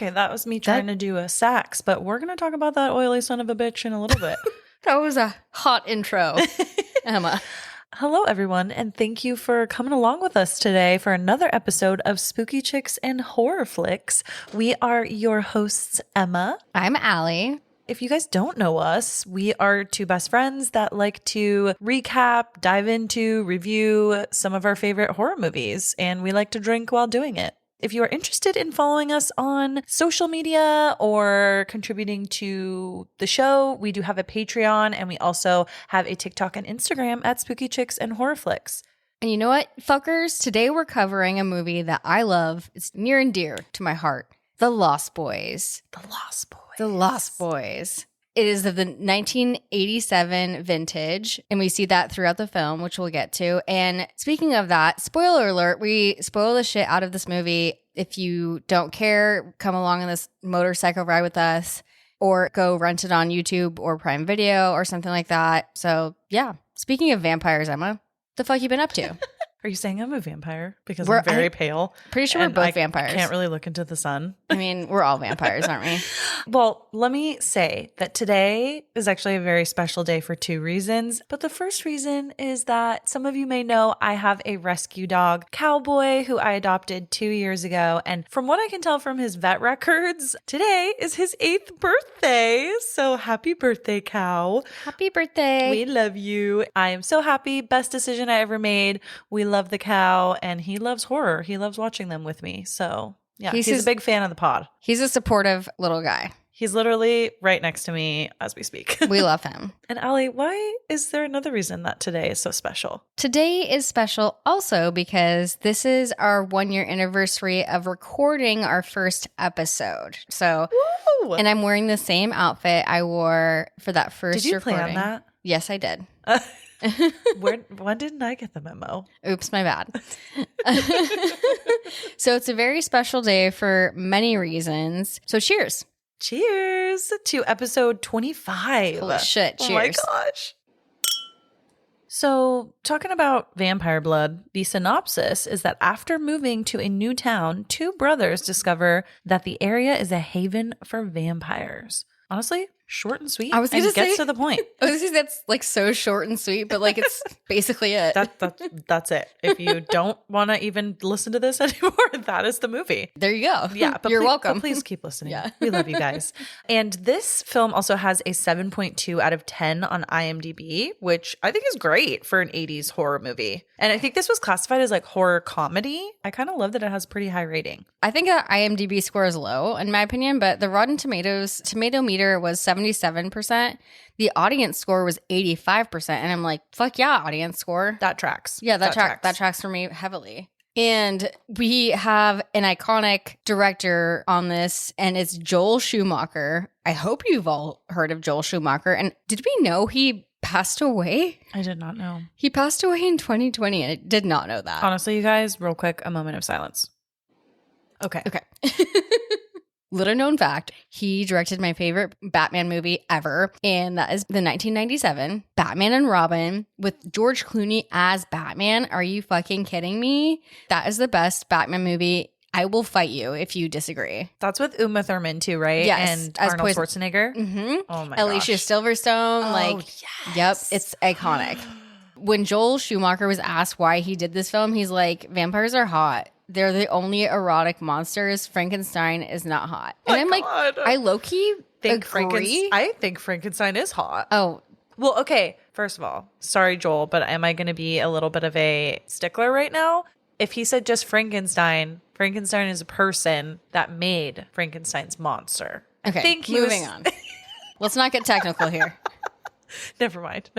Okay, that was me trying to do a sax, but we're going to talk about that oily son of a bitch in a little bit. That was a hot intro, Emma. Hello, everyone, and thank you for coming along with us today for another episode of Spooky Chicks and Horror Flicks. We are your hosts, Emma. I'm Allie. If you guys don't know us, we are two best friends that like to recap, dive into, review some of our favorite horror movies, and we like to drink while doing it. If you are interested in following us on social media or contributing to the show, we do have a Patreon, and we also have a TikTok and Instagram at Spooky Chicks and Horror Flicks. And you know what, fuckers? Today we're covering a movie that I love. It's near and dear to my heart. The Lost Boys. The Lost Boys. The Lost Boys. It is of the 1987 vintage, and we see that throughout the film, which we'll get to. And speaking of that, spoiler alert, we spoil the shit out of this movie. If you don't care, come along on this motorcycle ride with us, or go rent it on YouTube or Prime Video or something like that. So yeah, speaking of vampires, Emma, the fuck you been up to? Are you saying I'm a vampire? Because I'm very pale. Pretty sure we're both vampires. I can't really look into the sun. I mean, we're all vampires, aren't we? Well, let me say that today is actually a very special day for two reasons. But the first reason is that some of you may know I have a rescue dog, Cowboy, who I adopted 2 years ago. And from what I can tell from his vet records, today is his 8th birthday. So happy birthday, Cow. Happy birthday. We love you. I am so happy. Best decision I ever made. We love the cow, and he loves horror. He loves watching them with me. So yeah, he's a big fan of the pod. He's a supportive little guy. He's literally right next to me as we speak. We love him. And Allie, why is there another reason that today is so special? Today is special also because this is our 1-year anniversary of recording our first episode. So, Woo! And I'm wearing the same outfit I wore for that first Did you recording. plan that? Yes, I did. When didn't I get the memo? Oops, my bad. So it's a very special day for many reasons. So cheers. Cheers to episode 25. Holy shit, cheers. Oh my gosh. So, talking about vampire blood, the synopsis is that after moving to a new town, two brothers discover that the area is a haven for vampires. Honestly, short and sweet. I was going to say, gets to the point. I was going to say that's like so short and sweet, but like it's basically it. That's it. If you don't want to even listen to this anymore, that is the movie. There you go. Yeah, but you're please, welcome. But please keep listening. Yeah. We love you guys. And this film also has a 7.2 out of 10 on IMDb, which I think is great for an 80s horror movie. And I think this was classified as like horror comedy. I kind of love that it has a pretty high rating. I think an IMDb score is low in my opinion, but the Rotten Tomatoes tomato meter was 77%. The audience score was 85%. And I'm like, fuck yeah, audience score. That tracks. Yeah, that tracks for me heavily. And we have an iconic director on this, and it's Joel Schumacher. I hope you've all heard of Joel Schumacher. And did we know he passed away? I did not know. He passed away in 2020, and I did not know that. Honestly, you guys, real quick, a moment of silence. Okay. Little known fact, he directed my favorite Batman movie ever, and that is the 1997 Batman and Robin with George Clooney as Batman. Are you fucking kidding me? That is the best Batman movie. I will fight you if you disagree. That's with Uma Thurman too, right? Yes. And Arnold Schwarzenegger? Mm-hmm. Oh my Alicia gosh. Silverstone. Yes. Yep, it's iconic. When Joel Schumacher was asked why he did this film, he's like, vampires are hot. They're the only erotic monsters. Frankenstein is not hot. And I'm like, I low-key agree. I think Frankenstein is hot. Oh. Well, okay. First of all, sorry, Joel, but am I going to be a little bit of a stickler right now? If he said just Frankenstein is a person that made Frankenstein's monster. Okay, I think moving on. Let's not get technical here. Never mind.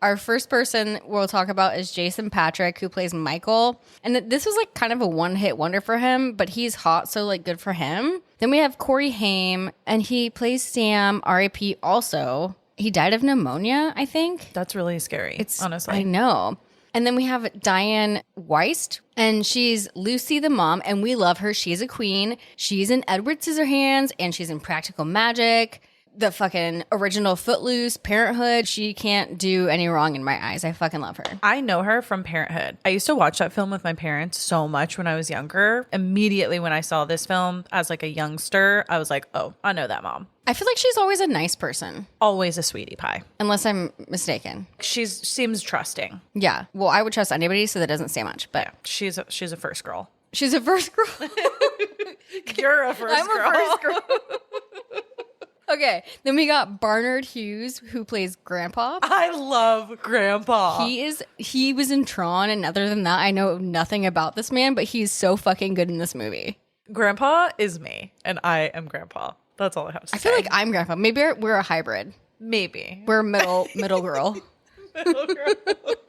Our first person we'll talk about is Jason Patric, who plays Michael. And this was like kind of a one-hit wonder for him, but he's hot, so like good for him. Then we have Corey Haim, and he plays Sam, R.I.P. also. He died of pneumonia, I think. That's really scary, honestly. I know. And then we have Diane Weist, and she's Lucy the mom, and we love her. She's a queen. She's in Edward Scissorhands, and she's in Practical Magic. the fucking original Footloose, Parenthood. She can't do any wrong in my eyes. I fucking love her. I know her from Parenthood. I used to watch that film with my parents so much when I was younger. Immediately when I saw this film as like a youngster, I was like, oh, I know that mom. I feel like she's always a nice person. Always a sweetie pie. Unless I'm mistaken. Seems trusting. Yeah. Well, I would trust anybody, so that doesn't say much. But yeah, she's a first girl. She's a first girl. You're a first I'm girl. a first girl. Okay, then we got Barnard Hughes, who plays Grandpa. I love Grandpa. He was in Tron, and other than that, I know nothing about this man, but he's so fucking good in this movie. Grandpa is me, and I am Grandpa. That's all I have to say. I feel like I'm Grandpa. Maybe we're a hybrid. Maybe. We're middle girl.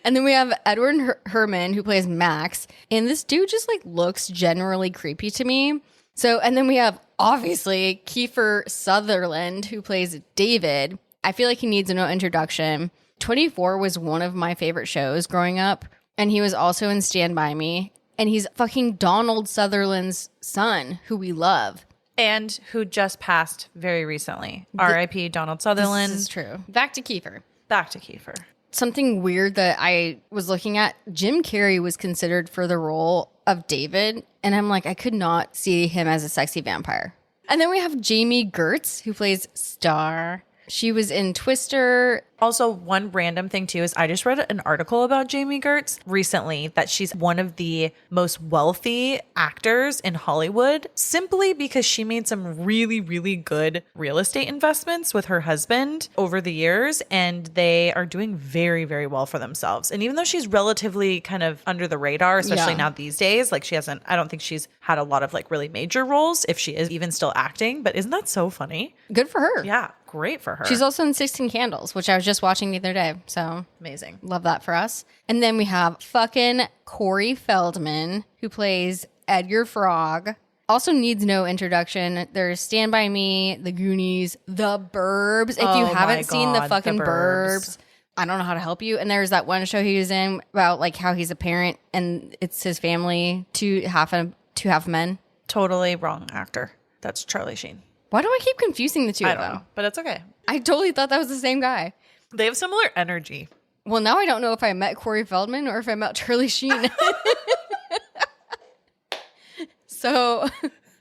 And then we have Edward Herman, who plays Max, and this dude just like looks generally creepy to me. So, and then we have obviously Kiefer Sutherland, who plays David. I feel like he needs no introduction. 24 was one of my favorite shows growing up, and he was also in Stand By Me, and he's fucking Donald Sutherland's son, who we love. And who just passed very recently. R.I.P. Donald Sutherland. This is true. Back to Kiefer. Back to Kiefer. Something weird that I was looking at, Jim Carrey was considered for the role of David, and I'm like, I could not see him as a sexy vampire. And then we have Jamie Gertz, who plays Star. She was in Twister. Also, one random thing too is I just read an article about Jamie Gertz recently that she's one of the most wealthy actors in Hollywood simply because she made some really, really good real estate investments with her husband over the years, and they are doing very, very well for themselves. And even though she's relatively kind of under the radar, especially now these days, like I don't think she's had a lot of like really major roles, if she is even still acting, but isn't that so funny? Good for her. Yeah, great for her. She's also in 16 Candles, which I was just watching the other day. So amazing. Love that for us. And then we have fucking Corey Feldman, who plays Edgar Frog. Also needs no introduction. There's Stand By Me, The Goonies, The Burbs. If you haven't seen the fucking Burbs, I don't know how to help you. And there's that one show he was in about like how he's a parent and it's his family, two half men. Totally wrong actor. That's Charlie Sheen. Why do I keep confusing the two of them? I don't know, but it's okay. I totally thought that was the same guy. They have similar energy. Well, now I don't know if I met Corey Feldman or if I met Charlie Sheen. So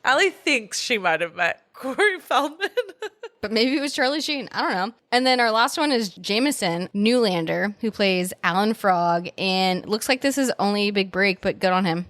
Allie thinks she might have met Corey Feldman. But maybe it was Charlie Sheen. I don't know. And then our last one is Jameson Newlander, who plays Alan Frog. And looks like this is only a big break, but good on him.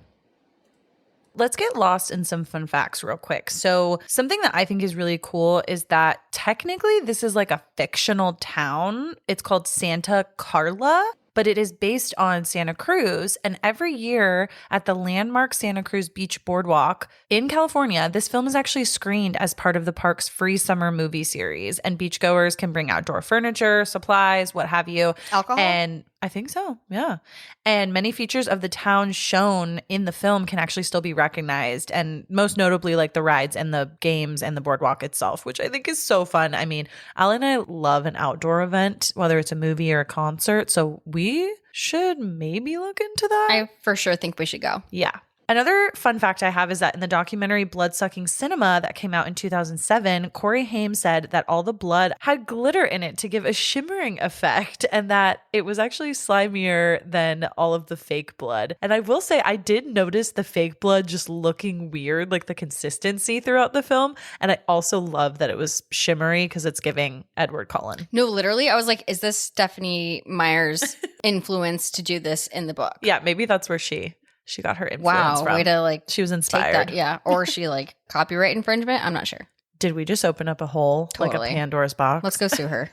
Let's get lost in some fun facts real quick. So something that I think is really cool is that technically this is like a fictional town. It's called Santa Carla, but it is based on Santa Cruz. And every year at the landmark Santa Cruz Beach Boardwalk in California, this film is actually screened as part of the park's free summer movie series. And beachgoers can bring outdoor furniture, supplies, what have you. Alcohol? And I think so, yeah. And many features of the town shown in the film can actually still be recognized. And most notably, like the rides and the games and the boardwalk itself, which I think is so fun. I mean, Al and I love an outdoor event, whether it's a movie or a concert. So we should maybe look into that. I for sure think we should go. Yeah. Another fun fact I have is that in the documentary Bloodsucking Cinema that came out in 2007, Corey Haim said that all the blood had glitter in it to give a shimmering effect and that it was actually slimier than all of the fake blood. And I will say I did notice the fake blood just looking weird, like the consistency throughout the film. And I also love that it was shimmery because it's giving Edward Cullen. No, literally, I was like, is this Stephanie Meyer's influence to do this in the book? Yeah, maybe that's where she got her influence from. Wow, way to like she was inspired. Take that, yeah. Or she like copyright infringement. I'm not sure. Did we just open up a hole, Totally. like a Pandora's box? Let's go sue her.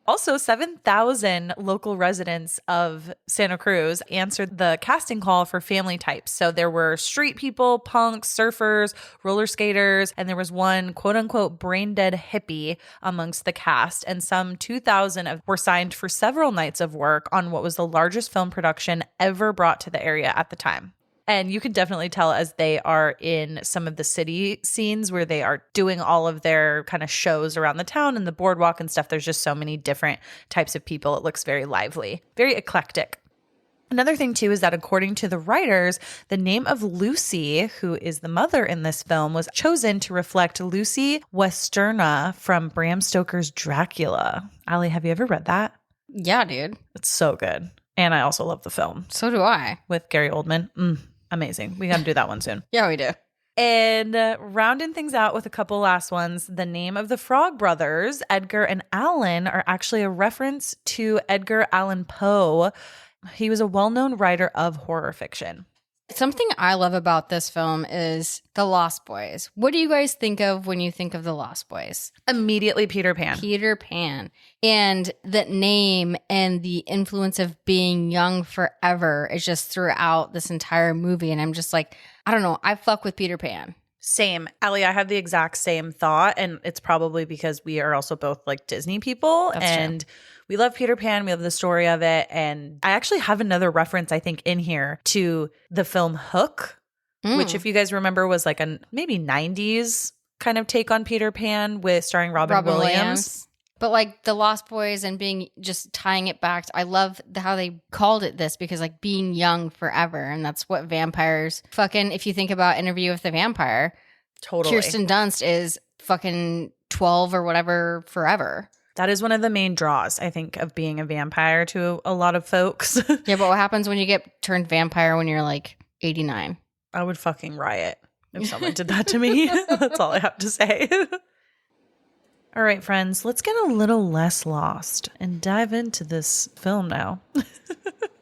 Also, 7,000 local residents of Santa Cruz answered the casting call for family types. So there were street people, punks, surfers, roller skaters, and there was one quote unquote brain dead hippie amongst the cast. And some 2,000 were signed for several nights of work on what was the largest film production ever brought to the area at the time. And you can definitely tell as they are in some of the city scenes where they are doing all of their kind of shows around the town and the boardwalk and stuff. There's just so many different types of people. It looks very lively, very eclectic. Another thing, too, is that according to the writers, the name of Lucy, who is the mother in this film, was chosen to reflect Lucy Westenra from Bram Stoker's Dracula. Allie, have you ever read that? Yeah, dude. It's so good. And I also love the film. So do I. With Gary Oldman. Amazing. We got to do that one soon. Yeah, we do. And rounding things out with a couple last ones, the name of the Frog Brothers, Edgar and Allan, are actually a reference to Edgar Allan Poe. He was a well-known writer of horror fiction. Something I love about this film is The Lost Boys. What do you guys think of when you think of The Lost Boys? Immediately Peter Pan. Peter Pan. And that name and the influence of being young forever is just throughout this entire movie. And I'm just like, I don't know. I fuck with Peter Pan. Same. Allie, I had the exact same thought. And it's probably because we are also both like Disney people. That's true. We love Peter Pan. We love the story of it. And I actually have another reference, I think, in here to the film Hook, which, if you guys remember, was like a maybe 90s kind of take on Peter Pan with starring Robin Williams. But like The Lost Boys and being just tying it back. I love how they called it this because like being young forever. And that's what vampires fucking, if you think about Interview with the Vampire, Totally. Kirsten Dunst is fucking 12 or whatever forever. That is one of the main draws, I think, of being a vampire to a lot of folks. Yeah, but what happens when you get turned vampire when you're like 89? I would fucking riot if someone did that to me. That's all I have to say. All right, friends, let's get a little less lost and dive into this film now.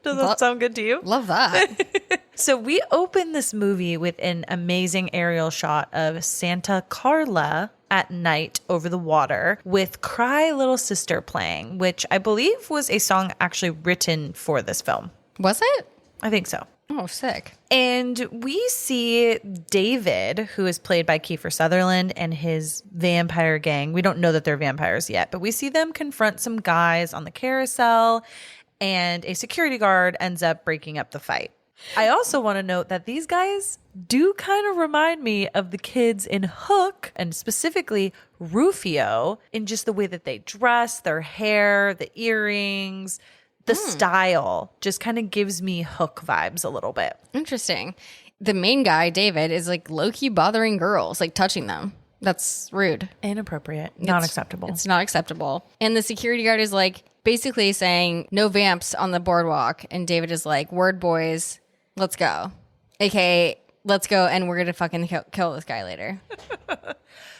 Does that sound good to you? Love that. So we open this movie with an amazing aerial shot of Santa Carla at night over the water with Cry Little Sister playing, which I believe was a song actually written for this film. Was it? I think so. Oh, sick. And we see David, who is played by Kiefer Sutherland, and his vampire gang. We don't know that they're vampires yet, but we see them confront some guys on the carousel, and a security guard ends up breaking up the fight. I also want to note that these guys do kind of remind me of the kids in Hook, and specifically Rufio, in just the way that they dress, their hair, the earrings, the style just kind of gives me Hook vibes a little bit. Interesting. The main guy, David, is like low-key bothering girls, like touching them. That's rude. Inappropriate. Not acceptable. It's not acceptable. And the security guard is like basically saying, no vamps on the boardwalk. And David is like, word boys, let's go. AKA, let's go and we're going to fucking kill this guy later.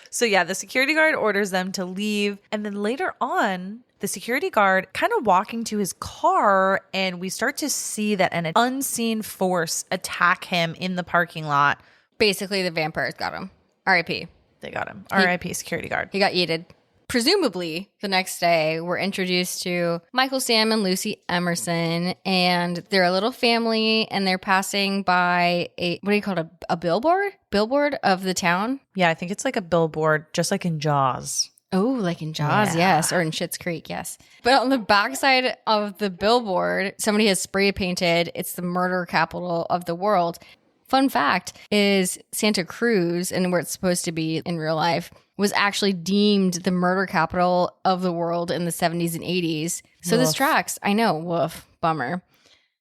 So yeah, the security guard orders them to leave. And then later on, the security guard kind of walking to his car, and we start to see that an unseen force attack him in the parking lot. Basically, the vampires got him. R.I.P. They got him. R.I.P. security guard. He got yeeted. Presumably, the next day, we're introduced to Michael Sam and Lucy Emerson, and they're a little family, and they're passing by a, what do you call it, a billboard? Billboard of the town? Yeah, I think it's like a billboard, just like in Jaws. Oh, like in Jaws, Yeah. yes, or in Schitt's Creek, yes. But on the backside of the billboard, somebody has spray painted, it's the murder capital of the world. Fun fact is Santa Cruz, and where it's supposed to be in real life, was actually deemed the murder capital of the world in the 70s and 80s. So this tracks. I know. Woof. Bummer.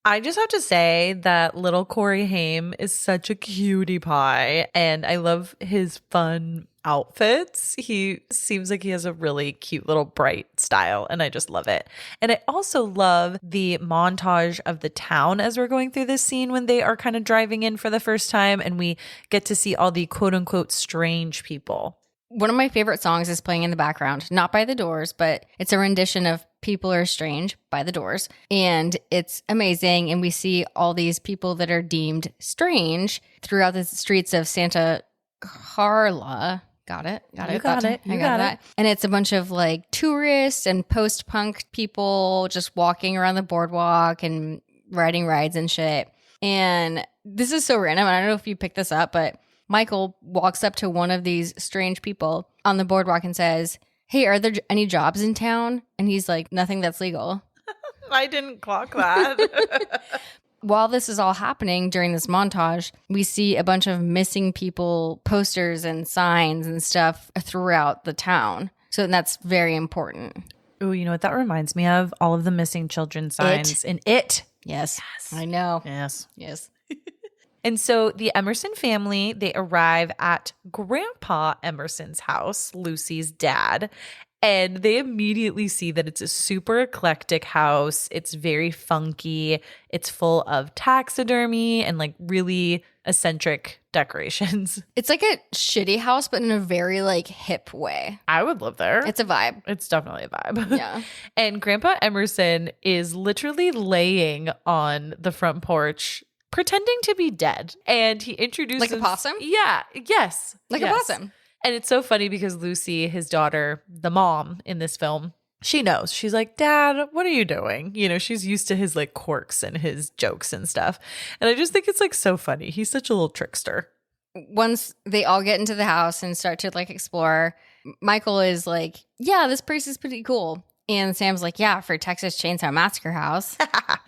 I just have to say that little Corey Haim is such a cutie pie, and I love his fun outfits. He seems like he has a really cute little bright style, and I just love it. And I also love the montage of the town as we're going through this scene when they are kind of driving in for the first time, and we get to see all the quote unquote strange people. One of my favorite songs is playing in the background, not by The Doors, but it's a rendition of People Are Strange by The Doors. And it's amazing. And we see all these people that are deemed strange throughout the streets of Santa Carla. Got it. You got it. And it's a bunch of like tourists and post-punk people just walking around the boardwalk and riding rides and shit. And this is so random. I don't know if you picked this up, but Michael walks up to one of these strange people on the boardwalk and says, "Hey, are there any jobs in town?" And he's like, "Nothing that's legal." I didn't clock that. While this is all happening during this montage, we see a bunch of missing people posters and signs and stuff throughout the town. So that's very important. Oh, you know what that reminds me of? All of the missing children signs in It. Yes. I know. Yes. Yes. And so the Emerson family, they arrive at Grandpa Emerson's house, Lucy's dad, and they immediately see that it's a super eclectic house. It's very funky. It's full of taxidermy and like really eccentric decorations. It's like a shitty house, but in a very like hip way. I would live there. It's a vibe. It's definitely a vibe. Yeah. And Grandpa Emerson is literally laying on the front porch pretending to be dead. And he introduces... Like a possum? Yeah. Yes. Like yes. a possum. And it's so funny because Lucy, his daughter, the mom in this film, she knows. She's like, Dad, what are you doing? You know, she's used to his like quirks and his jokes and stuff. And I just think it's like so funny. He's such a little trickster. Once they all get into the house and start to like explore, Michael is like, yeah, this place is pretty cool. And Sam's like, yeah, for Texas Chainsaw Massacre house.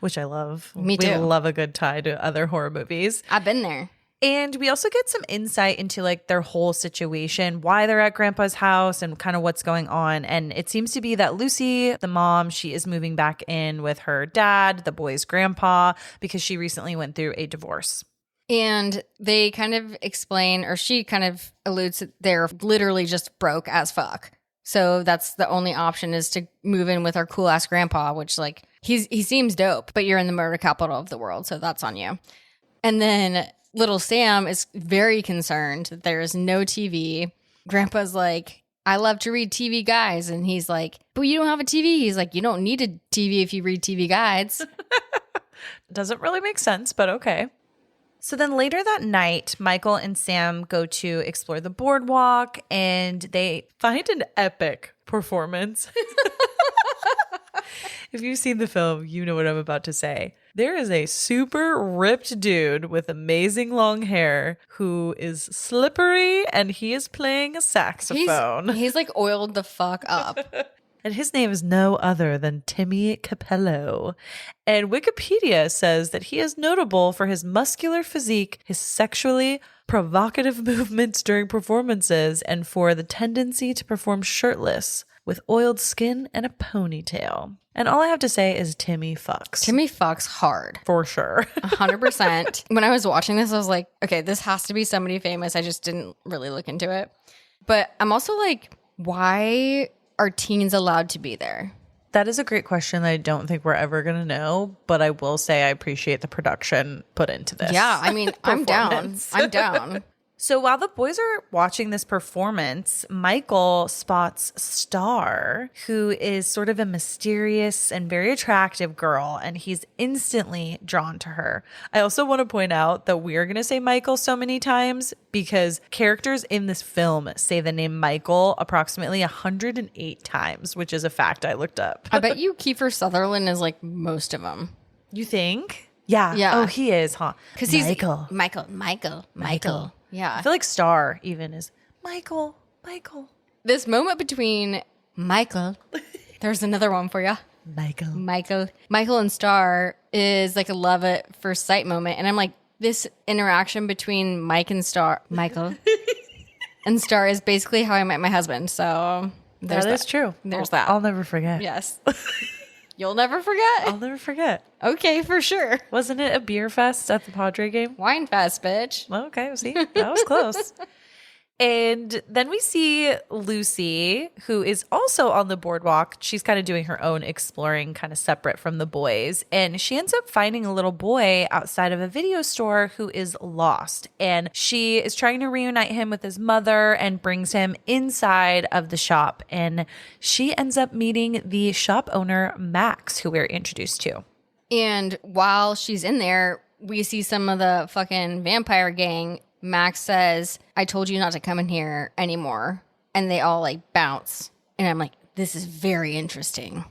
Which I love. Me too. We love a good tie to other horror movies. I've been there. And we also get some insight into like their whole situation, why they're at Grandpa's house and kind of what's going on. And it seems to be that Lucy, the mom, she is moving back in with her dad, the boy's grandpa, because she recently went through a divorce. And they kind of explain, or she kind of alludes that they're literally just broke as fuck. So that's the only option is to move in with our cool ass grandpa, which like he seems dope, but you're in the murder capital of the world, so that's on you. And then little Sam is very concerned that there is no TV. Grandpa's like, I love to read TV guides. And he's like, but you don't have a TV. He's like, you don't need a TV if you read TV guides. Doesn't really make sense, but okay. So then later that night, Michael and Sam go to explore the boardwalk and they find an epic performance. If you've seen the film, you know what I'm about to say. There is a super ripped dude with amazing long hair who is slippery and he is playing a saxophone. He's like oiled the fuck up. And his name is no other than Timmy Capello. And Wikipedia says that he is notable for his muscular physique, his sexually provocative movements during performances, and for the tendency to perform shirtless with oiled skin and a ponytail. And all I have to say is Timmy fucks. Timmy fucks hard. For sure. 100%. When I was watching this, I was like, okay, this has to be somebody famous. I just didn't really look into it. But I'm also like, why are teens allowed to be there? That is a great question that I don't think we're ever going to know, but I will say I appreciate the production put into this. Yeah, I mean, I'm down. I'm down. So while the boys are watching this performance, Michael spots Star, who is sort of a mysterious and very attractive girl, and he's instantly drawn to her. I also want to point out that we are going to say Michael so many times because characters in this film say the name Michael approximately 108 times, which is a fact I looked up. I bet you Kiefer Sutherland is like most of them. You think? Yeah. Yeah. Oh, he is, huh? Because he's Michael. Yeah. I feel like Star even is Michael. This moment between Michael, there's another one for you. Michael and Star is like a love at first sight moment. And I'm like, this interaction between Michael and Star is basically how I met my husband. So that is true. There's that. I'll never forget. Yes. You'll never forget? I'll never forget. Okay, for sure. Wasn't it a beer fest at the Padre game? Wine fest, bitch. Okay, see, that was close. And then we see Lucy, who is also on the boardwalk. She's kind of doing her own exploring, kind of separate from the boys. And she ends up finding a little boy outside of a video store who is lost. And she is trying to reunite him with his mother and brings him inside of the shop. And she ends up meeting the shop owner, Max, who we're introduced to. And while she's in there, we see some of the fucking vampire gang. Max says, I told you not to come in here anymore. And they all like bounce. And I'm like, this is very interesting.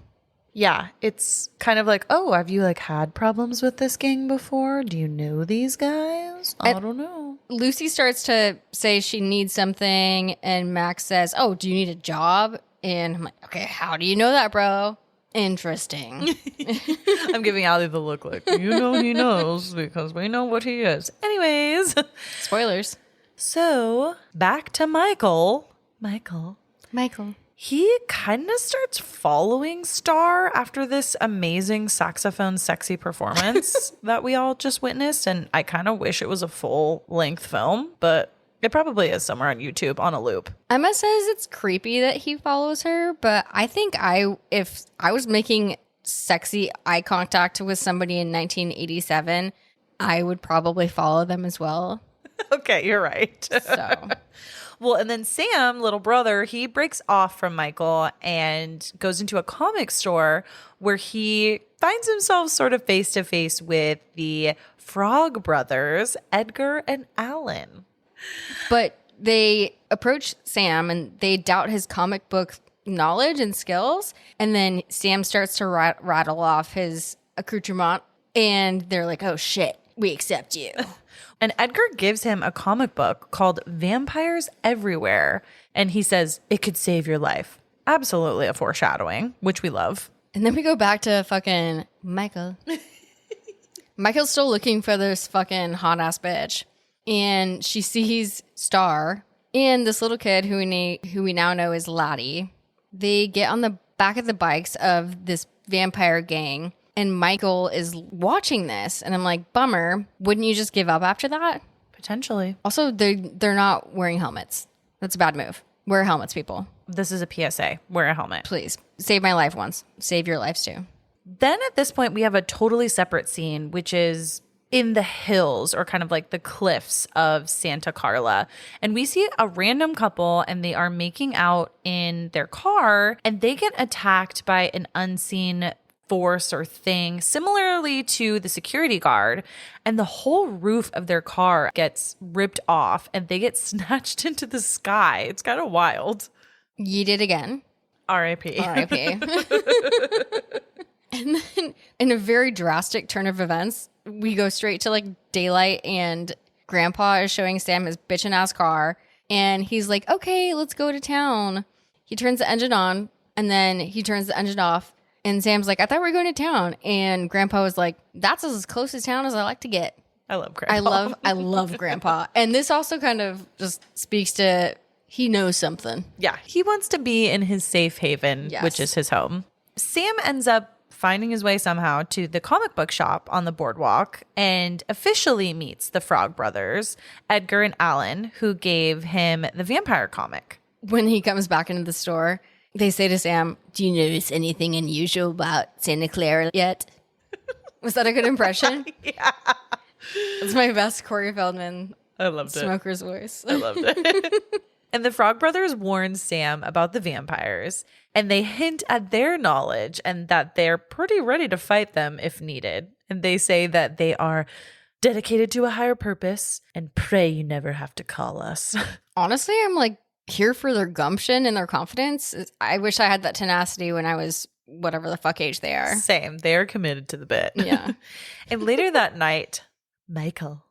Yeah, it's kind of like, oh, have you like had problems with this gang before? Do you know these guys? I don't know. Lucy starts to say she needs something. And Max says, oh, do you need a job? And I'm like, okay, how do you know that, bro? Interesting. I'm giving Ali the look like, you know he knows because we know what he is. Anyways. Spoilers. So, back to Michael. he kind of starts following Star after this amazing saxophone sexy performance that we all just witnessed. And I kind of wish it was a full-length film, but it probably is somewhere on YouTube on a loop. Emma says it's creepy that he follows her, but I think if I was making sexy eye contact with somebody in 1987, I would probably follow them as well. Okay, you're right. So... Well, and then Sam, little brother, he breaks off from Michael and goes into a comic store where he finds himself sort of face to face with the Frog brothers, Edgar and Alan. But they approach Sam and they doubt his comic book knowledge and skills. And then Sam starts to rattle off his accoutrement and they're like, oh shit, we accept you. And Edgar gives him a comic book called Vampires Everywhere. And he says, it could save your life. Absolutely a foreshadowing, which we love. And then we go back to fucking Michael. Michael's still looking for this fucking hot ass bitch. And she sees Star and this little kid who we now know is Laddie. They get on the back of the bikes of this vampire gang. And Michael is watching this. And I'm like, bummer. Wouldn't you just give up after that? Potentially. Also, they're not wearing helmets. That's a bad move. Wear helmets, people. This is a PSA. Wear a helmet. Please. Save my life once. Save your lives too. Then at this point, we have a totally separate scene, which is in the hills or kind of like the cliffs of Santa Carla. And we see a random couple and they are making out in their car and they get attacked by an unseen force or thing, similarly to the security guard, and the whole roof of their car gets ripped off and they get snatched into the sky. It's kind of wild. Yeet it again. R.I.P. R.I.P. And then in a very drastic turn of events, we go straight to like daylight and Grandpa is showing Sam his bitchin' ass car and he's like, okay, let's go to town. He turns the engine on and then he turns the engine off. And Sam's like, I thought we were going to town. And Grandpa was like, that's as close to town as I like to get. I love Grandpa. I love Grandpa. And this also kind of just speaks to he knows something. Yeah. He wants to be in his safe haven, Yes. which is his home. Sam ends up finding his way somehow to the comic book shop on the boardwalk and officially meets the Frog brothers, Edgar and Alan, who gave him the vampire comic. When he comes back into the store, they say to Sam, do you notice anything unusual about Santa Clara yet? Was that a good impression? Yeah. It's my best Corey Feldman I loved smoker's voice. I loved it. And the Frog brothers warn Sam about the vampires, and they hint at their knowledge and that they're pretty ready to fight them if needed. And they say that they are dedicated to a higher purpose and pray you never have to call us. Honestly, I'm like, here for their gumption and their confidence. I wish I had that tenacity when I was whatever the fuck age they are. Same. They're committed to the bit. Yeah. And later that night, Michael,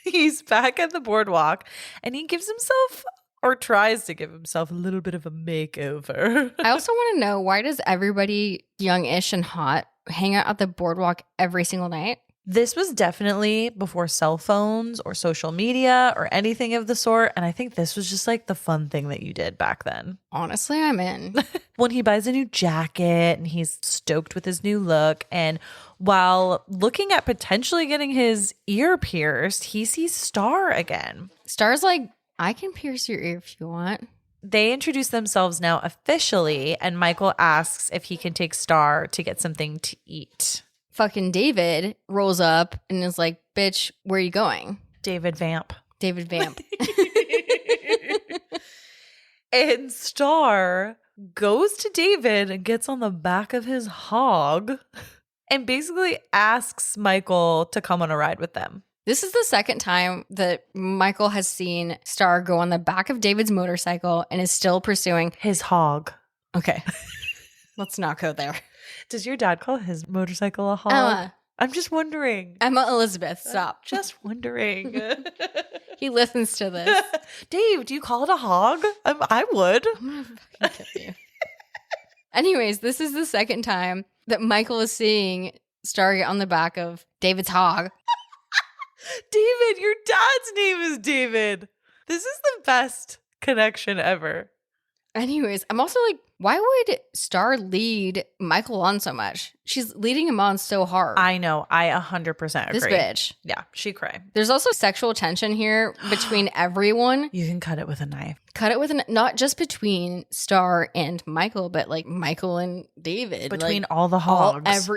he's back at the boardwalk and he gives himself or tries to give himself a little bit of a makeover. I also want to know, why does everybody youngish and hot hang out at the boardwalk every single night? This was definitely before cell phones or social media or anything of the sort. And I think this was just like the fun thing that you did back then. Honestly, I'm in. When he buys a new jacket and he's stoked with his new look. And while looking at potentially getting his ear pierced, he sees Star again. Star's like, I can pierce your ear if you want. They introduce themselves now officially. And Michael asks if he can take Star to get something to eat. Fucking David rolls up and is like, bitch, where are you going? David Vamp. David Vamp. And Star goes to David and gets on the back of his hog and basically asks Michael to come on a ride with them. This is the second time that Michael has seen Star go on the back of David's motorcycle and is still pursuing His hog. Okay. Let's not go there. Does your dad call his motorcycle a hog? Emma. I'm just wondering. Emma Elizabeth, stop. Just wondering. He listens to this. Dave, do you call it a hog? I would. I'm gonna fucking kill you. Anyways, this is the second time that Michael is seeing Star get on the back of David's hog. David, your dad's name is David. This is the best connection ever. Anyways, I'm also like, Why would Star lead Michael on so much? She's leading him on so hard. I know. I 100% agree. This bitch. Yeah, she cray. There's also sexual tension here between everyone. You can cut it with a knife. Cut it with not just between Star and Michael, but like Michael and David. Between like, all the hogs.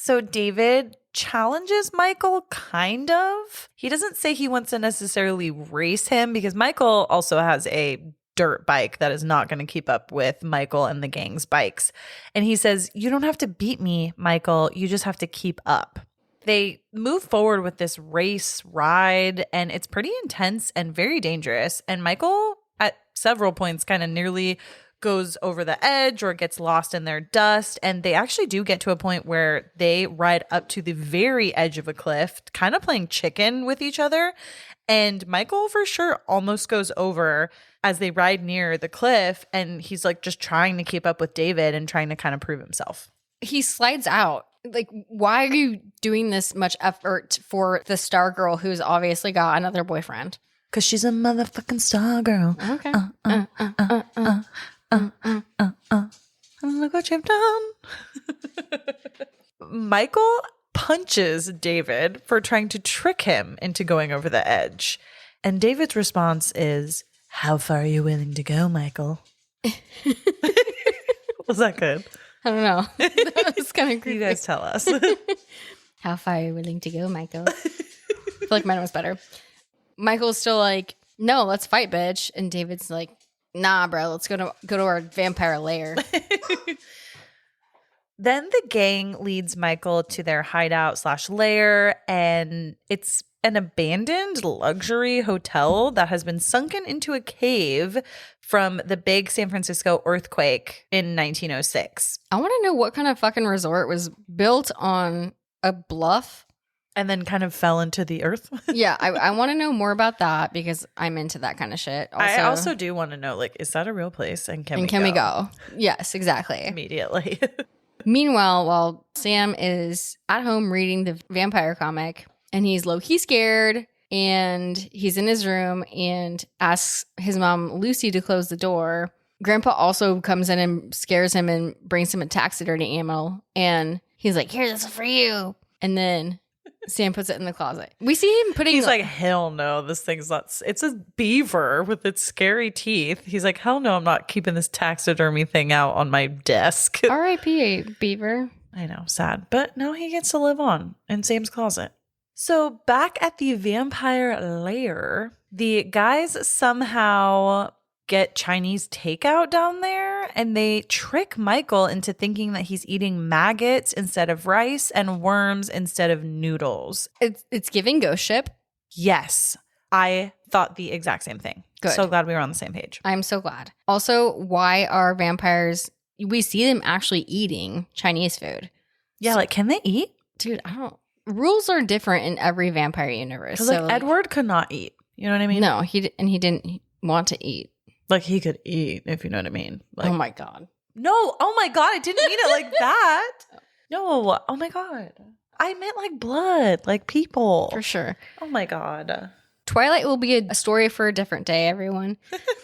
So David challenges Michael, kind of. He doesn't say he wants to necessarily race him because Michael also has a dirt bike that is not going to keep up with Michael and the gang's bikes. And he says, you don't have to beat me, Michael. You just have to keep up. They move forward with this race ride, and it's pretty intense and very dangerous. And Michael, at several points, kind of nearly goes over the edge or gets lost in their dust. And they actually do get to a point where they ride up to the very edge of a cliff, kind of playing chicken with each other. And Michael for sure almost goes over as they ride near the cliff. And he's like just trying to keep up with David and trying to kind of prove himself. He slides out. Like, why are you doing this much effort for the Star girl who's obviously got another boyfriend? Because she's a motherfucking Star girl. Okay. Look what you've done. Michael punches David for trying to trick him into going over the edge. And David's response is, how far are you willing to go, Michael? Was that good? I don't know. That was kind of creepy. You guys tell us. How far are you willing to go, Michael? I feel like mine was better. Michael's still like, no, let's fight, bitch. And David's like, nah, bro, let's go to our vampire lair. Then the gang leads Michael to their hideout / lair, and it's an abandoned luxury hotel that has been sunken into a cave from the big San Francisco earthquake in 1906. I want to know what kind of fucking resort was built on a bluff. And then kind of fell into the earth. Yeah, I want to know more about that because I'm into that kind of shit. I also do want to know, like, is that a real place? And can we go? Yes, exactly. Immediately. Meanwhile, while Sam is at home reading the vampire comic and he's low-key scared and he's in his room and asks his mom, Lucy, to close the door, Grandpa also comes in and scares him and brings him a taxidermy animal. And he's like, here, this is for you. And then Sam puts it in the closet. We see him putting... He's like, hell no, this thing's not... It's a beaver with its scary teeth. He's like, hell no, I'm not keeping this taxidermy thing out on my desk. R.I.P. beaver. I know, sad. But now he gets to live on in Sam's closet. So back at the vampire lair, the guys somehow get Chinese takeout down there, and they trick Michael into thinking that he's eating maggots instead of rice and worms instead of noodles. It's giving Ghost Ship. Yes, I thought the exact same thing. Good. So glad we were on the same page. I'm so glad. Also, why are vampires... We see them actually eating Chinese food. Yeah, like, can they eat? Dude, I don't... Rules are different in every vampire universe. Because, like, Edward could not eat. You know what I mean? No, he didn't want to eat. Like, he could eat, if you know what I mean. Like, oh, my God. No. Oh, my God. I didn't mean it like that. No. Oh, my God. I meant like blood, like people. For sure. Oh, my God. Twilight will be a story for a different day, everyone.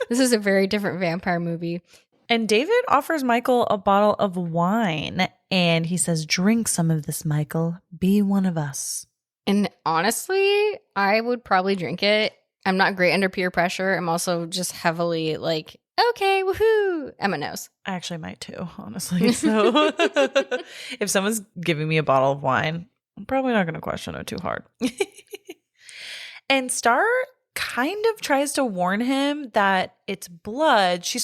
This is a very different vampire movie. And David offers Michael a bottle of wine. And he says, drink some of this, Michael. Be one of us. And honestly, I would probably drink it. I'm not great under peer pressure. I'm also just heavily like, okay, woohoo, Emma knows. I actually might too, honestly. So if someone's giving me a bottle of wine, I'm probably not going to question it too hard. And Star kind of tries to warn him that it's blood. She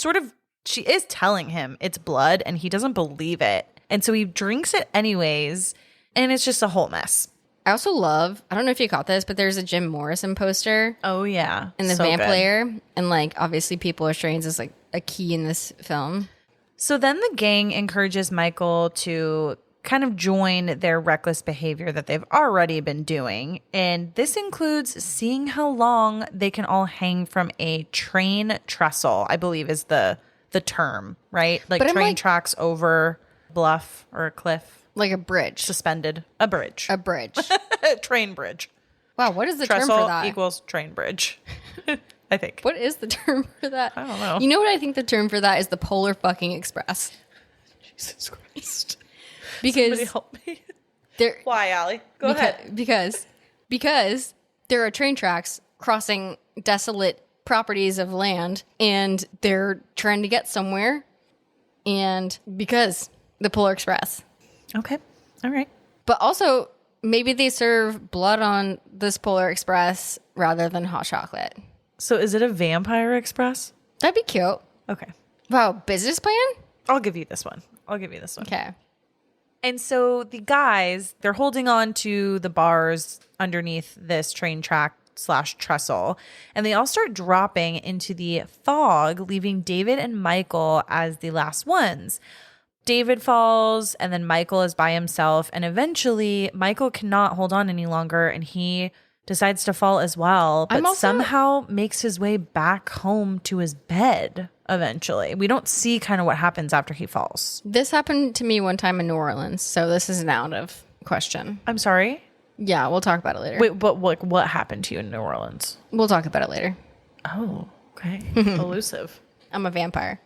is telling him it's blood and he doesn't believe it. And so he drinks it anyways. And it's just a whole mess. I also love, I don't know if you caught this, but there's a Jim Morrison poster. Oh, yeah. In the so Vamp good. Lair. And like, obviously People Are Strange is like a key in this film. So then the gang encourages Michael to kind of join their reckless behavior that they've already been doing. And this includes seeing how long they can all hang from a train trestle, I believe is the term, right? Like train tracks over a bluff or a cliff. Like a bridge. Suspended. A bridge. A bridge. Train bridge. Wow, what is the Trestle term for that? equals train bridge. I think. What is the term for that? I don't know. You know what I think the term for that is? The Polar fucking Express. Jesus Christ. Because Somebody help me. Why, Allie? Go ahead. Because there are train tracks crossing desolate properties of land, and they're trying to get somewhere, and because the Polar Express. Okay. All right. But also, maybe they serve blood on this Polar Express rather than hot chocolate. So is it a Vampire Express? That'd be cute. Okay. Wow, business plan? I'll give you this one. Okay. And so the guys, they're holding on to the bars underneath this train track / trestle, and they all start dropping into the fog, leaving David and Michael as the last ones. David falls, and then Michael is by himself, and eventually Michael cannot hold on any longer, and he decides to fall as well, but somehow makes his way back home to his bed eventually. We don't see kind of what happens after he falls. This happened to me one time in New Orleans, so this isn't out of question. I'm sorry? Yeah, we'll talk about it later. Wait, but what happened to you in New Orleans? We'll talk about it later. Oh, okay. Elusive. I'm a vampire.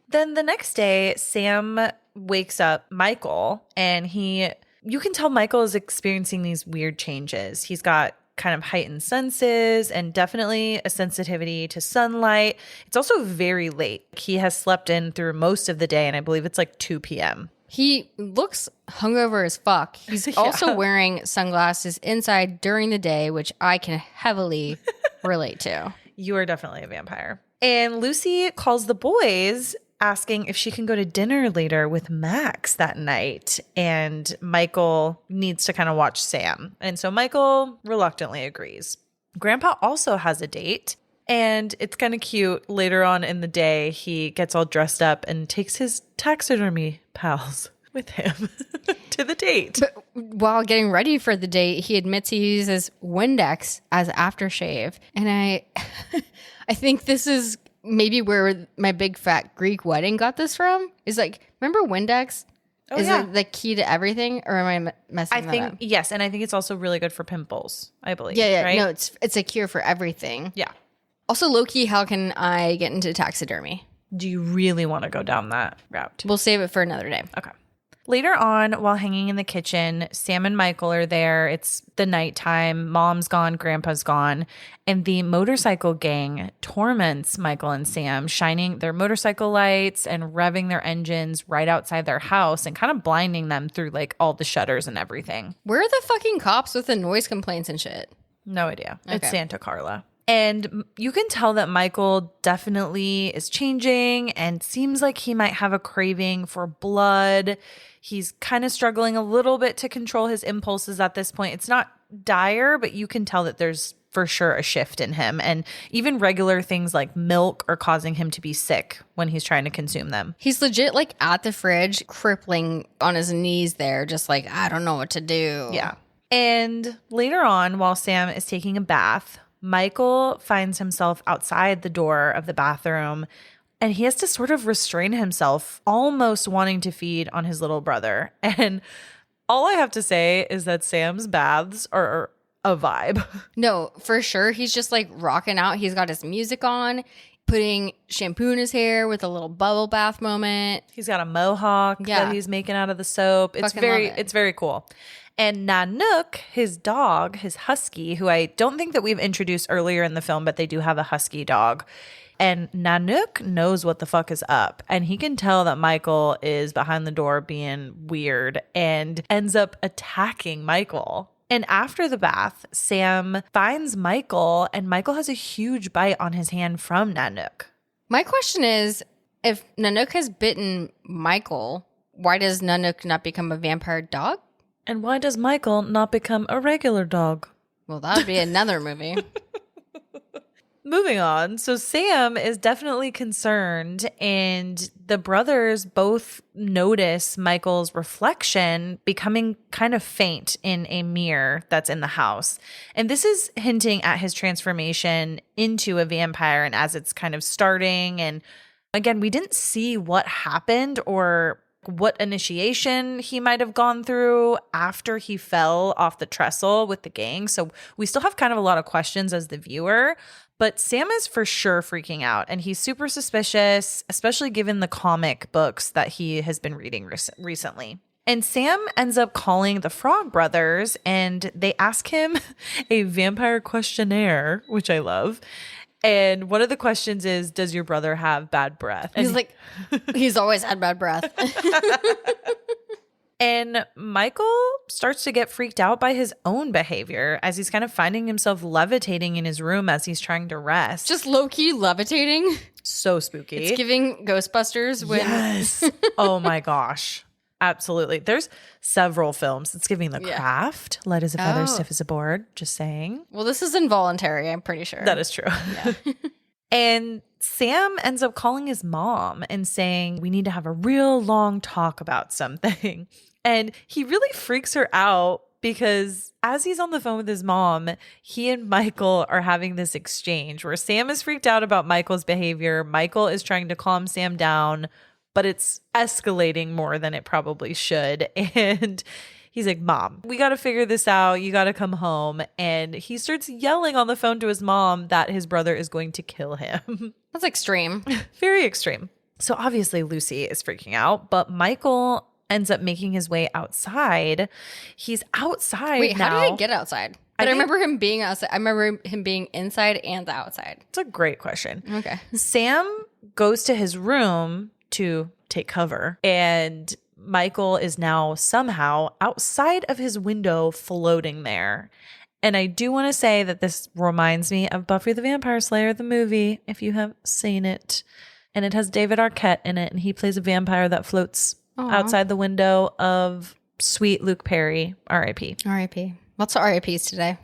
Then the next day, Sam wakes up Michael, and you can tell Michael is experiencing these weird changes. He's got kind of heightened senses and definitely a sensitivity to sunlight. It's also very late. He has slept in through most of the day, and I believe it's like 2 p.m. He looks hungover as fuck. He's also wearing sunglasses inside during the day, which I can heavily relate to. You are definitely a vampire. And Lucy calls the boys asking if she can go to dinner later with Max that night. And Michael needs to kind of watch Sam. And so Michael reluctantly agrees. Grandpa also has a date. And it's kind of cute. Later on in the day, he gets all dressed up and takes his taxidermy pals with him to the date. But while getting ready for the date, he admits he uses Windex as aftershave. And I think this is maybe where my big fat Greek wedding got this from. Is like, remember Windex? Oh, is yeah. it the key to everything, or am I messing that up? Yes, and I think it's also really good for pimples, I believe. Yeah. Right? No, it's a cure for everything. Yeah. Also, low-key, how can I get into taxidermy? Do you really want to go down that route? We'll save it for another day. Okay. Later on, while hanging in the kitchen, Sam and Michael are there. It's the nighttime. Mom's gone, Grandpa's gone. And the motorcycle gang torments Michael and Sam, shining their motorcycle lights and revving their engines right outside their house and kind of blinding them through like all the shutters and everything. Where are the fucking cops with the noise complaints and shit? No idea. Okay. It's Santa Carla. And you can tell that Michael definitely is changing and seems like he might have a craving for blood. He's kind of struggling a little bit to control his impulses at this point. It's not dire, but you can tell that there's for sure a shift in him. And even regular things like milk are causing him to be sick when he's trying to consume them. He's legit like at the fridge, crippling on his knees there, just like, I don't know what to do. Yeah. And later on, while Sam is taking a bath, Michael finds himself outside the door of the bathroom, and he has to sort of restrain himself, almost wanting to feed on his little brother. And all I have to say is that Sam's baths are a vibe. No, for sure. He's just like rocking out. He's got his music on, putting shampoo in his hair with a little bubble bath moment. He's got a mohawk that he's making out of the soap. It's very cool. And Nanook, his dog, his husky, who I don't think that we've introduced earlier in the film, but they do have a husky dog. And Nanook knows what the fuck is up. And he can tell that Michael is behind the door being weird and ends up attacking Michael. And after the bath, Sam finds Michael, and Michael has a huge bite on his hand from Nanook. My question is, if Nanook has bitten Michael, why does Nanook not become a vampire dog? And why does Michael not become a regular dog? Well, that would be another movie. Moving on. So Sam is definitely concerned, and the brothers both notice Michael's reflection becoming kind of faint in a mirror that's in the house. And this is hinting at his transformation into a vampire, and as it's kind of starting. And again, we didn't see what happened or what initiation he might have gone through after he fell off the trestle with the gang. So we still have kind of a lot of questions as the viewer. But Sam is for sure freaking out, and he's super suspicious, especially given the comic books that he has been reading recently. And Sam ends up calling the Frog Brothers, and they ask him a vampire questionnaire, which I love. And one of the questions is, does your brother have bad breath? And He's like, he's always had bad breath. And Michael starts to get freaked out by his own behavior as he's kind of finding himself levitating in his room as he's trying to rest. Just low-key levitating. So spooky. It's giving Ghostbusters when... Yes. Oh my gosh. Absolutely. There's several films. It's giving The Craft. Light as a feather, stiff as a board. Just saying. Well, this is involuntary, I'm pretty sure. That is true. Yeah. And Sam ends up calling his mom and saying, we need to have a real long talk about something. And he really freaks her out because as he's on the phone with his mom, he and Michael are having this exchange where Sam is freaked out about Michael's behavior. Michael is trying to calm Sam down, but it's escalating more than it probably should. And he's like, Mom, we got to figure this out. You got to come home. And he starts yelling on the phone to his mom that his brother is going to kill him. That's extreme. Very extreme. So obviously Lucy is freaking out, but Michael ends up making his way outside. He's outside. Wait, now. how did he get outside? But I remember him being outside. I remember him being inside and outside. It's a great question. Okay. Sam goes to his room to take cover, and Michael is now somehow outside of his window floating there. And I do want to say that this reminds me of Buffy the Vampire Slayer, the movie, if you have seen it. And it has David Arquette in it, and he plays a vampire that floats outside the window of sweet Luke Perry, R.I.P. R.I.P. Lots of R.I.Ps today.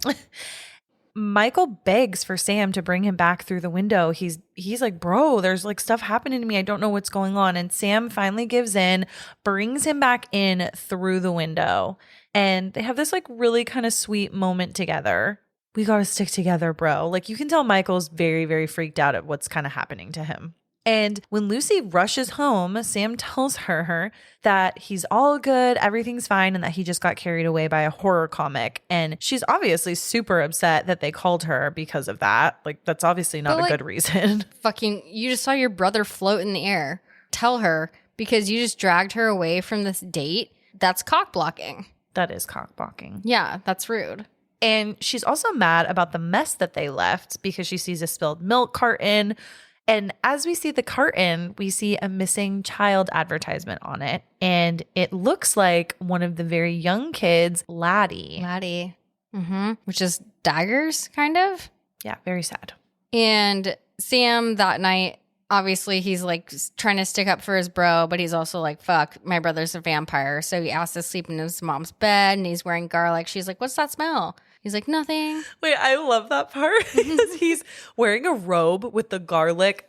Michael begs for Sam to bring him back through the window. He's like, bro, there's like stuff happening to me. I don't know what's going on. And Sam finally gives in, brings him back in through the window. And they have this like really kind of sweet moment together. We got to stick together, bro. Like you can tell Michael's very, very freaked out at what's kind of happening to him. And when Lucy rushes home, Sam tells her that he's all good, everything's fine, and that he just got carried away by a horror comic. And she's obviously super upset that they called her because of that. Like, that's obviously not a good reason. Fucking, you just saw your brother float in the air. Tell her, because you just dragged her away from this date. That's cock blocking. That is cock blocking. Yeah, that's rude. And she's also mad about the mess that they left because she sees a spilled milk carton. And as we see the carton, we see a missing child advertisement on it. And it looks like one of the very young kids, Laddie. Laddie. Mm-hmm. Which is daggers, kind of. Yeah, very sad. And Sam that night, obviously he's like trying to stick up for his bro, but he's also like, fuck, my brother's a vampire. So he asks to sleep in his mom's bed and he's wearing garlic. She's like, what's that smell? He's like, nothing. Wait, I love that part because he's wearing a robe with a garlic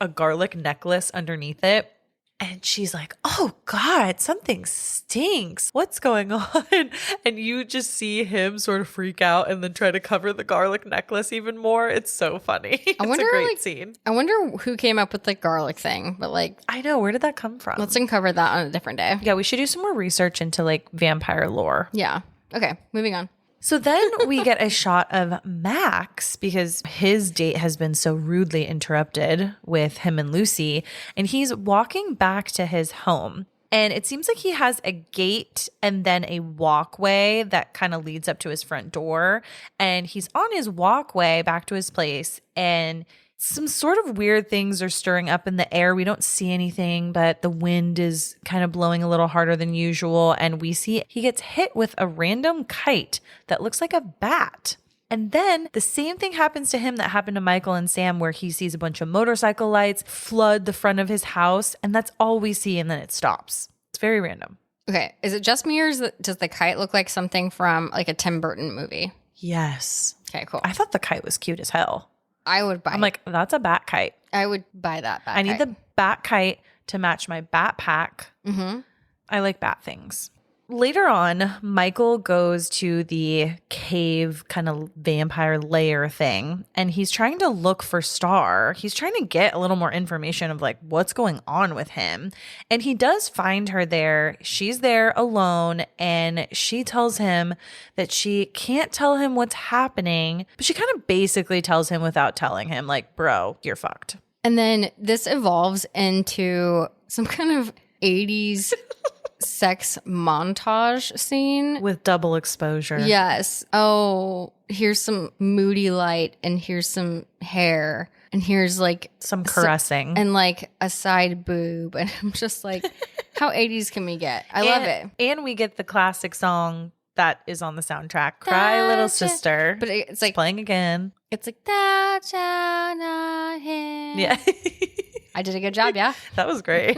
necklace underneath it. And she's like, oh God, something stinks. What's going on? And you just see him sort of freak out and then try to cover the garlic necklace even more. It's so funny. It's a great scene. I wonder who came up with the garlic thing, but like, I know, where did that come from? Let's uncover that on a different day. Yeah, we should do some more research into like vampire lore. Yeah. Okay, moving on. So then we get a shot of Max because his date has been so rudely interrupted with him and Lucy, and he's walking back to his home. And it seems like he has a gate and then a walkway that kind of leads up to his front door. And he's on his walkway back to his place, and some sort of weird things are stirring up in the air. We don't see anything, but the wind is kind of blowing a little harder than usual. And we see he gets hit with a random kite that looks like a bat. And then the same thing happens to him that happened to Michael and Sam, where he sees a bunch of motorcycle lights flood the front of his house. And that's all we see. And then it stops. It's very random. Okay. Is it just me or does the kite look like something from like a Tim Burton movie? Yes. Okay, cool. I thought the kite was cute as hell. I would buy I'm like, that's a bat kite. I would buy that bat I need the bat kite to match my bat pack. Mm-hmm. I like bat things. Later on, Michael goes to the cave kind of vampire lair thing, and he's trying to look for Star. He's trying to get a little more information of like what's going on with him. And he does find her there. She's there alone, and she tells him that she can't tell him what's happening, but she kind of basically tells him without telling him, like, bro, you're fucked. And then this evolves into some kind of 80s sex montage scene With double exposure. Yes. Oh, here's some moody light, and here's some hair, and here's like Some caressing. and like a side boob. And I'm just like, how 80s can we get? I love it. And we get the classic song that is on the soundtrack, Cry Little Sister. But it's like playing again. It's like that shall not him. Yeah. I did a good job, yeah. That was great.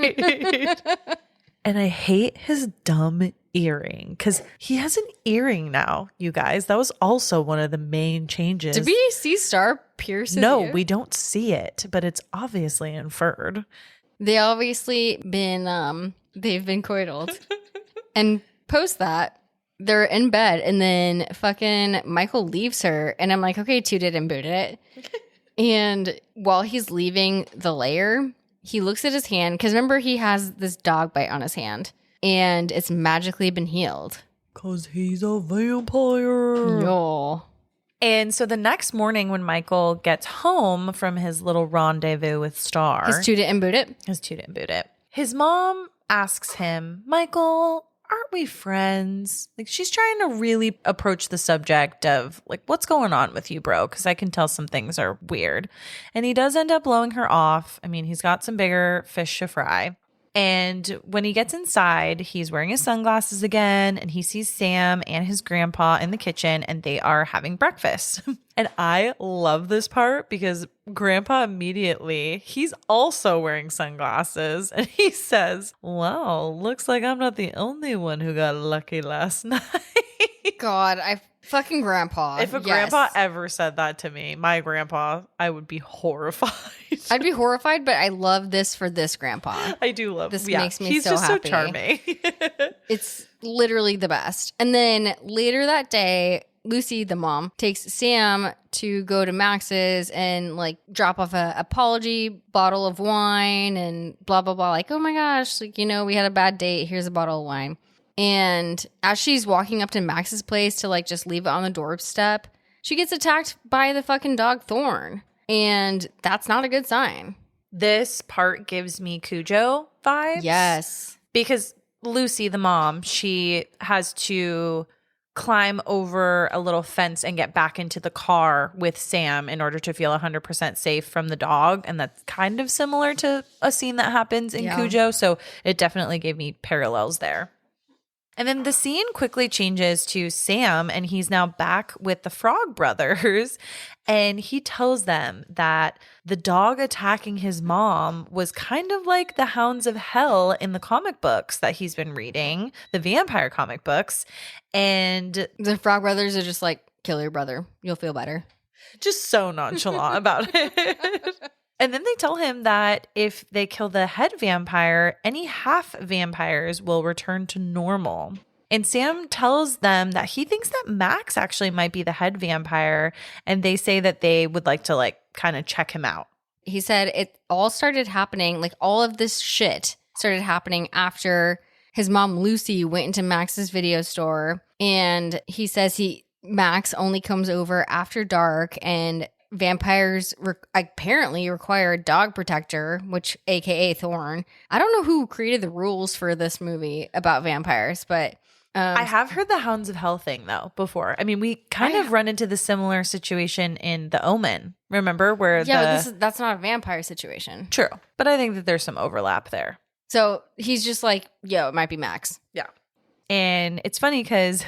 And I hate his dumb earring because he has an earring now, you guys. That was also one of the main changes. Did we see Star pierce his No, ear? we don't see it, but it's obviously inferred. They obviously they've been coitaled. And post that, they're in bed, and then fucking Michael leaves her, and I'm like, okay, tooted and booted it. And while he's leaving the lair, he looks at his hand, because remember he has this dog bite on his hand, and it's magically been healed. Because he's a vampire. Yo. And so the next morning when Michael gets home from his little rendezvous with Star. His toot it and boot it. His toot it and boot it. His mom asks him, Michael, aren't we friends? Like, she's trying to really approach the subject of like, what's going on with you, bro? Because I can tell some things are weird. And he does end up blowing her off. I mean, he's got some bigger fish to fry. And when he gets inside, he's wearing his sunglasses again, and he sees Sam and his grandpa in the kitchen, and they are having breakfast. And I love this part because grandpa immediately, he's also wearing sunglasses, and he says, wow, looks like I'm not the only one who got lucky last night. God, I fucking grandpa. If a grandpa ever said that to me, my grandpa, I would be horrified. I'd be horrified, but I love this for this grandpa. I do love this. Makes me he's so just happy. so charming. It's literally the best. And then later that day, Lucy, the mom, takes Sam to go to Max's and like drop off a apology bottle of wine and blah, blah, blah. Like, oh my gosh, like, you know, we had a bad date. Here's a bottle of wine. And as she's walking up to Max's place to like just leave it on the doorstep, she gets attacked by the fucking dog Thorn. And that's not a good sign. This part gives me Cujo vibes. Yes. Because Lucy, the mom, she has to climb over a little fence and get back into the car with Sam in order to feel 100% safe from the dog. And that's kind of similar to a scene that happens in Cujo. So it definitely gave me parallels there. And then the scene quickly changes to Sam, and he's now back with the Frog Brothers, and he tells them that the dog attacking his mom was kind of like the Hounds of Hell in the comic books that he's been reading, the vampire comic books. And the Frog Brothers are just like, kill your brother. You'll feel better. Just so nonchalant about it. And then they tell him that if they kill the head vampire, any half vampires will return to normal. And Sam tells them that he thinks that Max actually might be the head vampire. And they say that they would like to like kind of check him out. He said it all started happening, like all of this shit started happening after his mom Lucy went into Max's video store. And he says Max only comes over after dark, and vampires apparently require a dog protector, which aka Thorn. I don't know who created the rules for this movie about vampires, but I have heard the Hounds of Hell thing though before. I mean, we kind of run into the similar situation in The Omen. Remember where but that's not a vampire situation. True, but I think that there's some overlap there. So he's just like, yo, it might be Max. Yeah. And it's funny because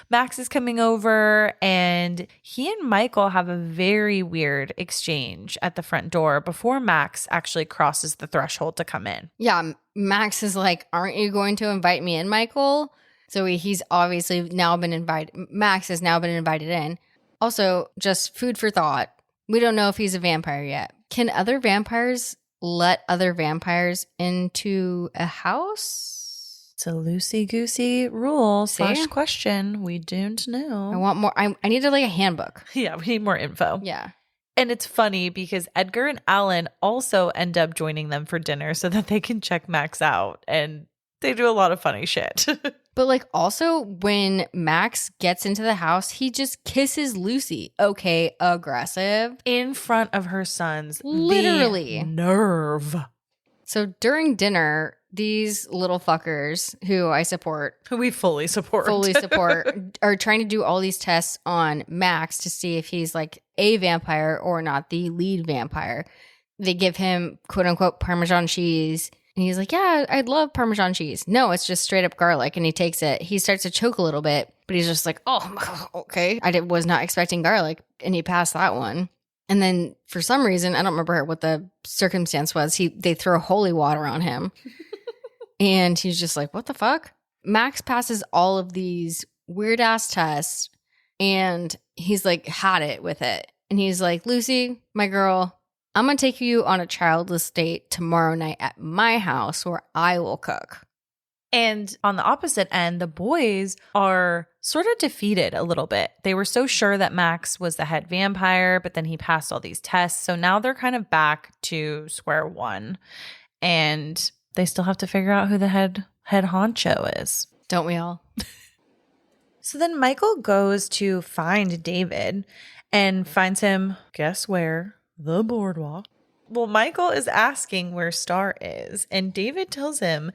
Max is coming over, and he and Michael have a very weird exchange at the front door before Max actually crosses the threshold to come in. Yeah, Max is like, aren't you going to invite me in, Michael? So he's obviously now been invited. Max has now been invited in. Also, just food for thought. We don't know if he's a vampire yet. Can other vampires let other vampires into a house? It's a loosey-goosey rule See? / question. We don't I know. want more. I needed like a handbook. Yeah, we need more info. Yeah. And it's funny because Edgar and Alan also end up joining them for dinner so that they can check Max out. And they do a lot of funny shit. But like also when Max gets into the house, he just kisses Lucy. Okay, aggressive. In front of her sons. Literally. The nerve. So during dinner, these little fuckers who I support, Who we fully support. are trying to do all these tests on Max to see if he's like a vampire or not the lead vampire. They give him quote unquote Parmesan cheese. And he's like, yeah, I'd love Parmesan cheese. No, it's just straight up garlic. And he takes it. He starts to choke a little bit, but he's just like, oh, okay. Was not expecting garlic. And he passed that one. And then for some reason, I don't remember what the circumstance was. They throw holy water on him. And he's just like, what the fuck? Max passes all of these weird ass tests. And he's like, had it with it. And he's like, Lucy, my girl, I'm going to take you on a childless date tomorrow night at my house where I will cook. And on the opposite end, the boys are sort of defeated a little bit. They were so sure that Max was the head vampire, but then he passed all these tests. So now they're kind of back to square one. And they still have to figure out who the head honcho is. Don't we all? So then Michael goes to find David and finds him, guess where? The boardwalk. Well, Michael is asking where Star is, and David tells him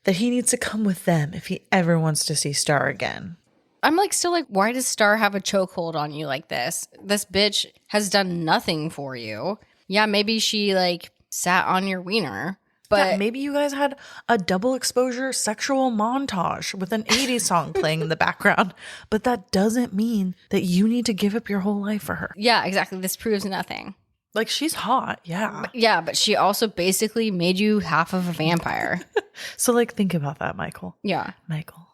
that he needs to come with them if he ever wants to see Star again. I'm like, still like, why does Star have a chokehold on you like this? This bitch has done nothing for you. Yeah, maybe she like sat on your wiener, but yeah, maybe you guys had a double exposure sexual montage with an 80s song playing in the background, but that doesn't mean that you need to give up your whole life for her. Yeah, exactly. This proves nothing. Like, she's hot, yeah. Yeah, but she also basically made you half of a vampire. So, like, think about that, Michael. Yeah. Michael.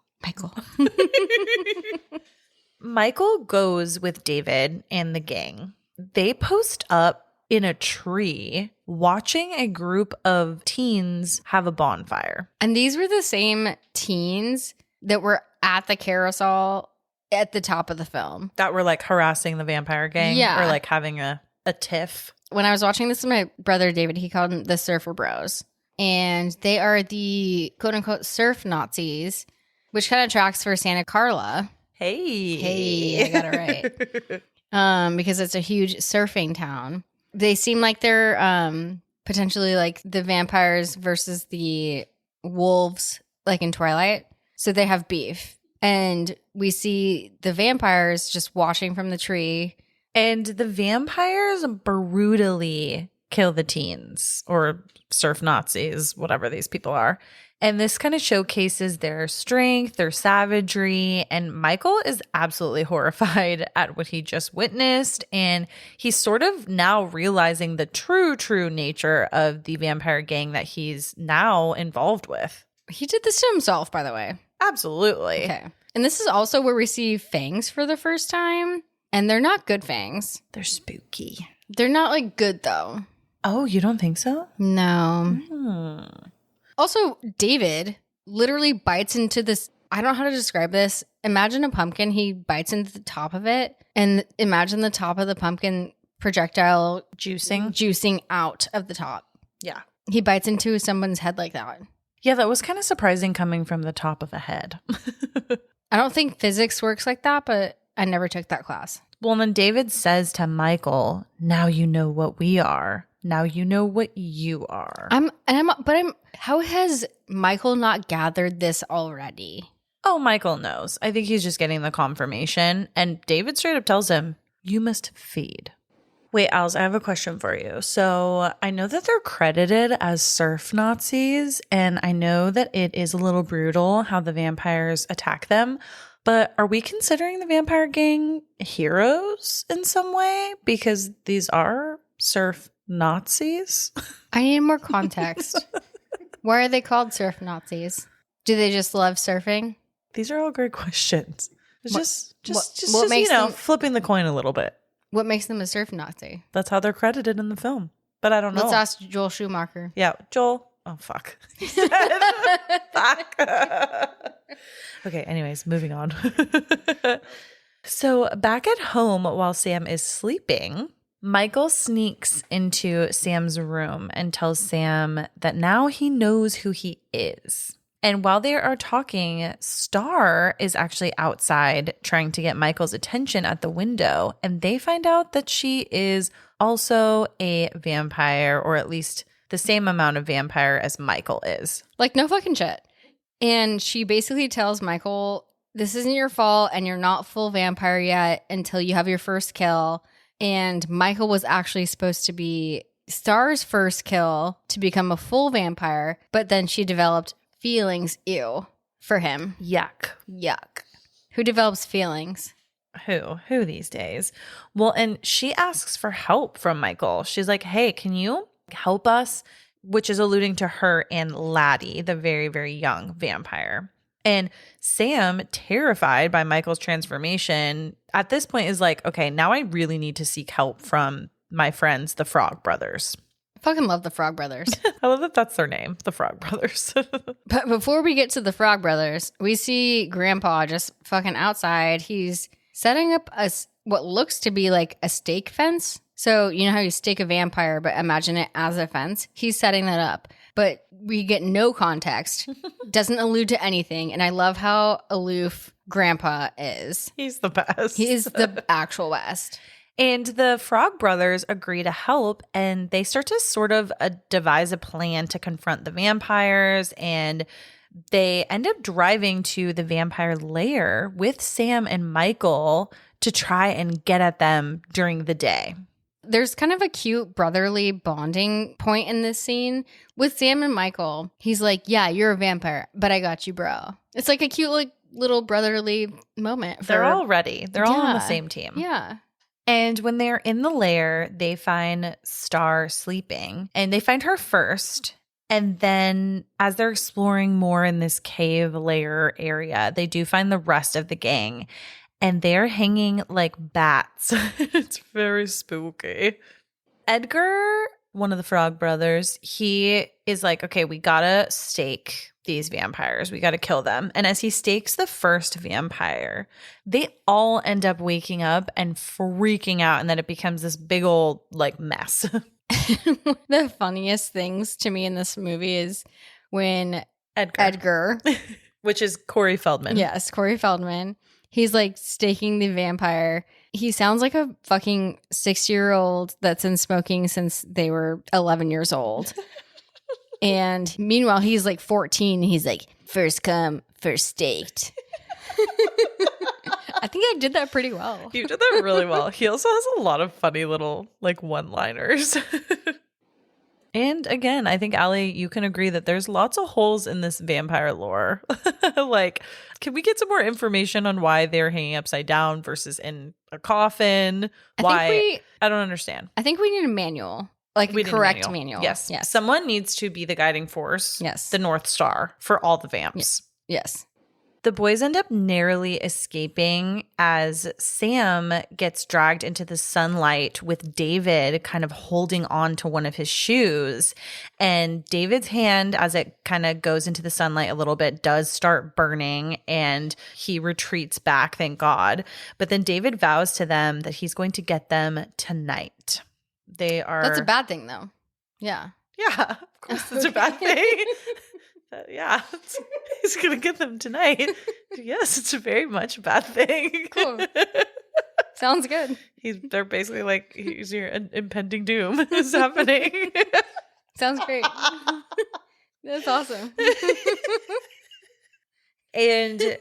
Michael goes with David and the gang. They post up in a tree watching a group of teens have a bonfire. And these were the same teens that were at the carousel at the top of the film. That were, like, harassing the vampire gang? Yeah. Or, like, having a tiff. When I was watching this with my brother David, he called them the Surfer Bros. And they are the quote-unquote surf Nazis, which kind of tracks for Santa Carla. Hey, I got it right. Because it's a huge surfing town. They seem like they're potentially like the vampires versus the wolves, like in Twilight. So they have beef. And we see the vampires just watching from the tree. And the vampires brutally kill the teens or surf Nazis, whatever these people are. And this kind of showcases their strength, their savagery. And Michael is absolutely horrified at what he just witnessed. And he's sort of now realizing the true nature of the vampire gang that he's now involved with. He did this to himself, by the way. Absolutely. Okay. And this is also where we see fangs for the first time. And they're not good fangs. They're spooky. They're not like good though. Oh, you don't think so? No. Also, David literally bites into this. I don't know how to describe this. Imagine a pumpkin. He bites into the top of it. And imagine the top of the pumpkin projectile juicing out of the top. Yeah. He bites into someone's head like that. Yeah, that was kind of surprising coming from the top of a head. I don't think physics works like that, but I never took that class. Well, then David says to Michael, now you know what we are. Now you know what you are. How has Michael not gathered this already? Oh, Michael knows. I think he's just getting the confirmation. And David straight up tells him, you must feed. Wait, Als, I have a question for you. So I know that they're credited as surf Nazis, and I know that it is a little brutal how the vampires attack them. But are we considering the vampire gang heroes in some way? Because these are surf Nazis? I need more context. Why are they called surf Nazis? Do they just love surfing? These are all great questions. It's just them, flipping the coin a little bit. What makes them a surf Nazi? That's how they're credited in the film. But I don't know. Let's ask Joel Schumacher. Yeah, Joel, Oh, fuck. Fuck. Okay, anyways, moving on. So back at home while Sam is sleeping, Michael sneaks into Sam's room and tells Sam that now he knows who he is. And while they are talking, Star is actually outside trying to get Michael's attention at the window. And they find out that she is also a vampire, or at least the same amount of vampire as Michael is. Like, no fucking shit. And she basically tells Michael, this isn't your fault and you're not full vampire yet until you have your first kill. And Michael was actually supposed to be Star's first kill to become a full vampire, but then she developed feelings, for him. Yuck. Who develops feelings? Who these days? Well, and she asks for help from Michael. She's like, hey, can you help us? Which is alluding to her and Laddie, the very, very young vampire. And Sam, terrified by Michael's transformation, at this point is like, okay, now I really need to seek help from my friends, the Frog Brothers. I fucking love the Frog Brothers. I love that that's their name, the Frog Brothers. But before we get to the Frog Brothers, we see Grandpa just fucking outside. He's setting up what looks to be like a stake fence. So you know how you stake a vampire, but imagine it as a fence? He's setting that up. But we get no context, doesn't allude to anything. And I love how aloof Grandpa is. He's the best. He is the actual best. And the Frog Brothers agree to help, and they start to sort of devise a plan to confront the vampires. And they end up driving to the vampire lair with Sam and Michael to try and get at them during the day. There's kind of a cute brotherly bonding point in this scene with Sam and Michael. He's like, yeah, you're a vampire, but I got you, bro. It's like a cute like little brotherly moment. They're all ready. They're all on the same team. Yeah. And when they're in the lair, they find Star sleeping, and they find her first. And then as they're exploring more in this cave lair area, they do find the rest of the gang. And they're hanging like bats. It's very spooky. Edgar, one of the Frog Brothers, he is like, okay, we gotta stake these vampires. We gotta kill them. And as he stakes the first vampire, they all end up waking up and freaking out. And then it becomes this big old like mess. The funniest things to me in this movie is when Edgar which is Corey Feldman. Yes, Corey Feldman. He's like staking the vampire. He sounds like a fucking 60-year-old that's been smoking since they were 11 years old. And meanwhile, he's like 14. He's like, first come, first staked. I think I did that pretty well. You did that really well. He also has a lot of funny little like one-liners. And again, I think, Allie, you can agree that there's lots of holes in this vampire lore. Like, can we get some more information on why they're hanging upside down versus in a coffin? I don't understand. I think we need a manual, like a correct manual. Yes. Someone needs to be the guiding force. Yes. The North Star for all the vamps. Yes. The boys end up narrowly escaping as Sam gets dragged into the sunlight with David kind of holding on to one of his shoes. And David's hand, as it kind of goes into the sunlight a little bit, does start burning, and he retreats back, thank God. But then David vows to them that he's going to get them tonight. That's a bad thing, though. Yeah. Yeah, of course it's a bad thing. Yeah, he's going to get them tonight. Yes, it's very much a bad thing. Cool. Sounds good. They're basically like, here's your impending doom is happening. Sounds great. That's awesome. And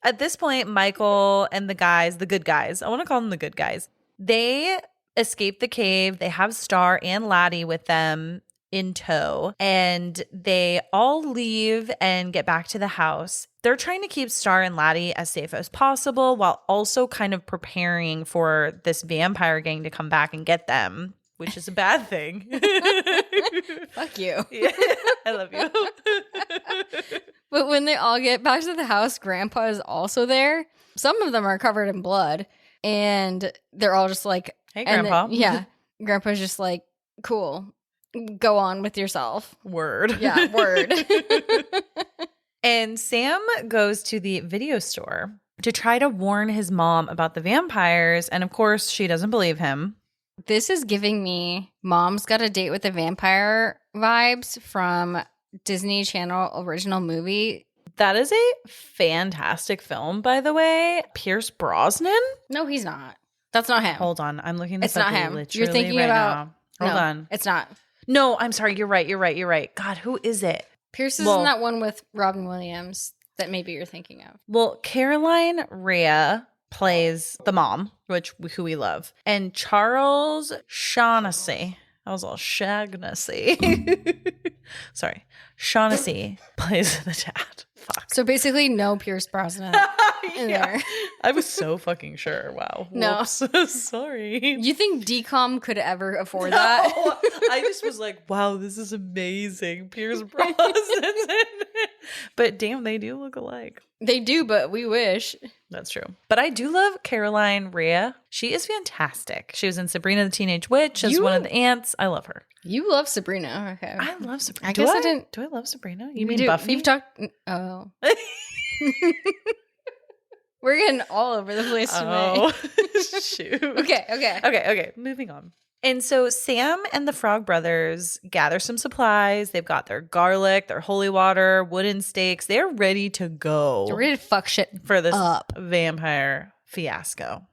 at this point, Michael and the good guys, I want to call them the good guys, they escape the cave. They have Star and Laddie with them in tow, and they all leave and get back to the house. They're trying to keep Star and Laddie as safe as possible while also kind of preparing for this vampire gang to come back and get them, which is a bad thing. Fuck you. Yeah, I love you. But when they all get back to the house, Grandpa is also there. Some of them are covered in blood, and they're all just like, hey, Grandpa. Yeah. Grandpa's just like, cool. Go on with yourself. Word. Yeah, word. And Sam goes to the video store to try to warn his mom about the vampires. And of course, she doesn't believe him. This is giving me Mom's Got a Date with a Vampire vibes from Disney Channel original movie. That is a fantastic film, by the way. Pierce Brosnan? No, he's not. That's not him. Hold on. I'm looking this It's up not him. literally You're thinking right about. now. Hold No, on. It's not. No, I'm sorry. You're right. God, who is it? Pierce is Well- in that one with Robin Williams that maybe you're thinking of. Well, Caroline Rhea plays the mom, who we love. And Charles Shaughnessy. That was all Shaughnessy. Sorry. Shaughnessy plays the dad. Fuck. So basically, no Pierce Brosnan in there. I was so fucking sure. Wow. No. Whoops. Sorry. You think DCOM could ever afford that? No, I just was like, wow, this is amazing. Pierce Brosnan's in it. But damn, they do look alike. They do, but we wish. That's true. But I do love Caroline Rhea. She is fantastic. She was in Sabrina the Teenage Witch as one of the aunts. I love her. You love Sabrina. Okay. I love Sabrina. I guess I didn't. Do I love Sabrina? You We mean do. Buffy? You've talked. Oh. We're getting all over the place today. Oh, shoot. Okay. Moving on. And so Sam and the Frog Brothers gather some supplies. They've got their garlic, their holy water, wooden stakes. They're ready to go We're ready to fuck shit for this up. vampire fiasco.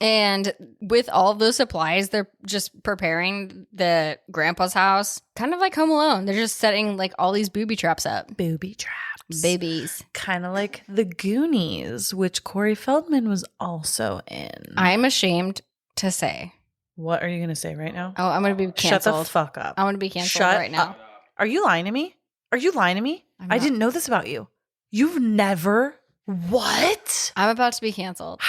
And with all of those supplies, they're just preparing the grandpa's house, kind of like Home Alone. They're just setting like all these booby traps up. Booby traps. Babies. Kind of like the Goonies, which Corey Feldman was also in. I'm ashamed to say. What are you going to say right now? Oh, I'm going to be canceled. Shut the fuck up. I'm going to be canceled Shut right now. up. Are you lying to me? Are you lying to me? I'm I not. didn't know this about you. You've never... What? I'm about to be canceled.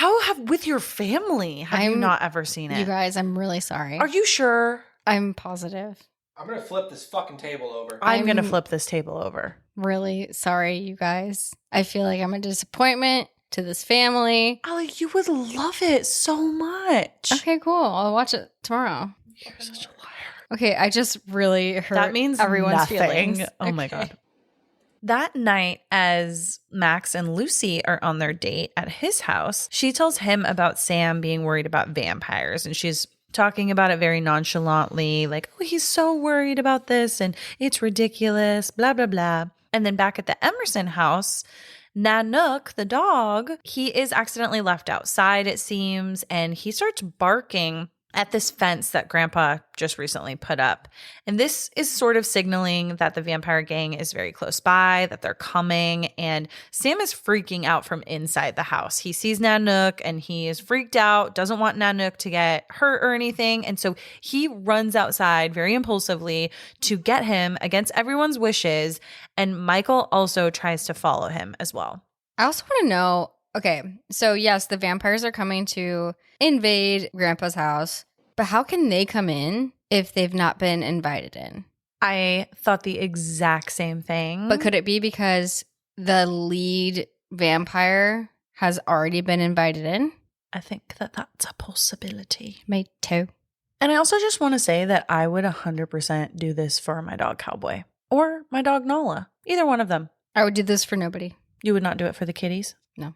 With your family? Have you not ever seen it? You guys, I'm really sorry. Are you sure? I'm positive. I'm gonna flip this fucking table over. I'm going to I'm- flip this table over. Really sorry, you guys. I feel like I'm a disappointment to this family. Ollie, you would love it so much. Okay, cool. I'll watch it tomorrow. You're such a liar. Okay, I just really hurt That means everyone's nothing. feelings. Oh my Okay. God. That night, as Max and Lucy are on their date at his house, she tells him about Sam being worried about vampires. And she's talking about it very nonchalantly, like, oh, he's so worried about this and it's ridiculous, blah, blah, blah. And then back at the Emerson house, Nanook, the dog, he is accidentally left outside, it seems, and he starts barking at this fence that Grandpa just recently put up. And this is sort of signaling that the vampire gang is very close by, that they're coming. And Sam is freaking out from inside the house. He sees Nanook and he is freaked out, doesn't want Nanook to get hurt or anything. And so he runs outside very impulsively to get him against everyone's wishes. And Michael also tries to follow him as well. I also want to know, okay, so yes, the vampires are coming to invade Grandpa's house, but how can they come in if they've not been invited in? I thought the exact same thing. But could it be because the lead vampire has already been invited in? I think that that's a possibility. Me too. And I also just want to say that I would 100% do this for my dog Cowboy or my dog Nala. Either one of them. I would do this for nobody. You would not do it for the kitties? No.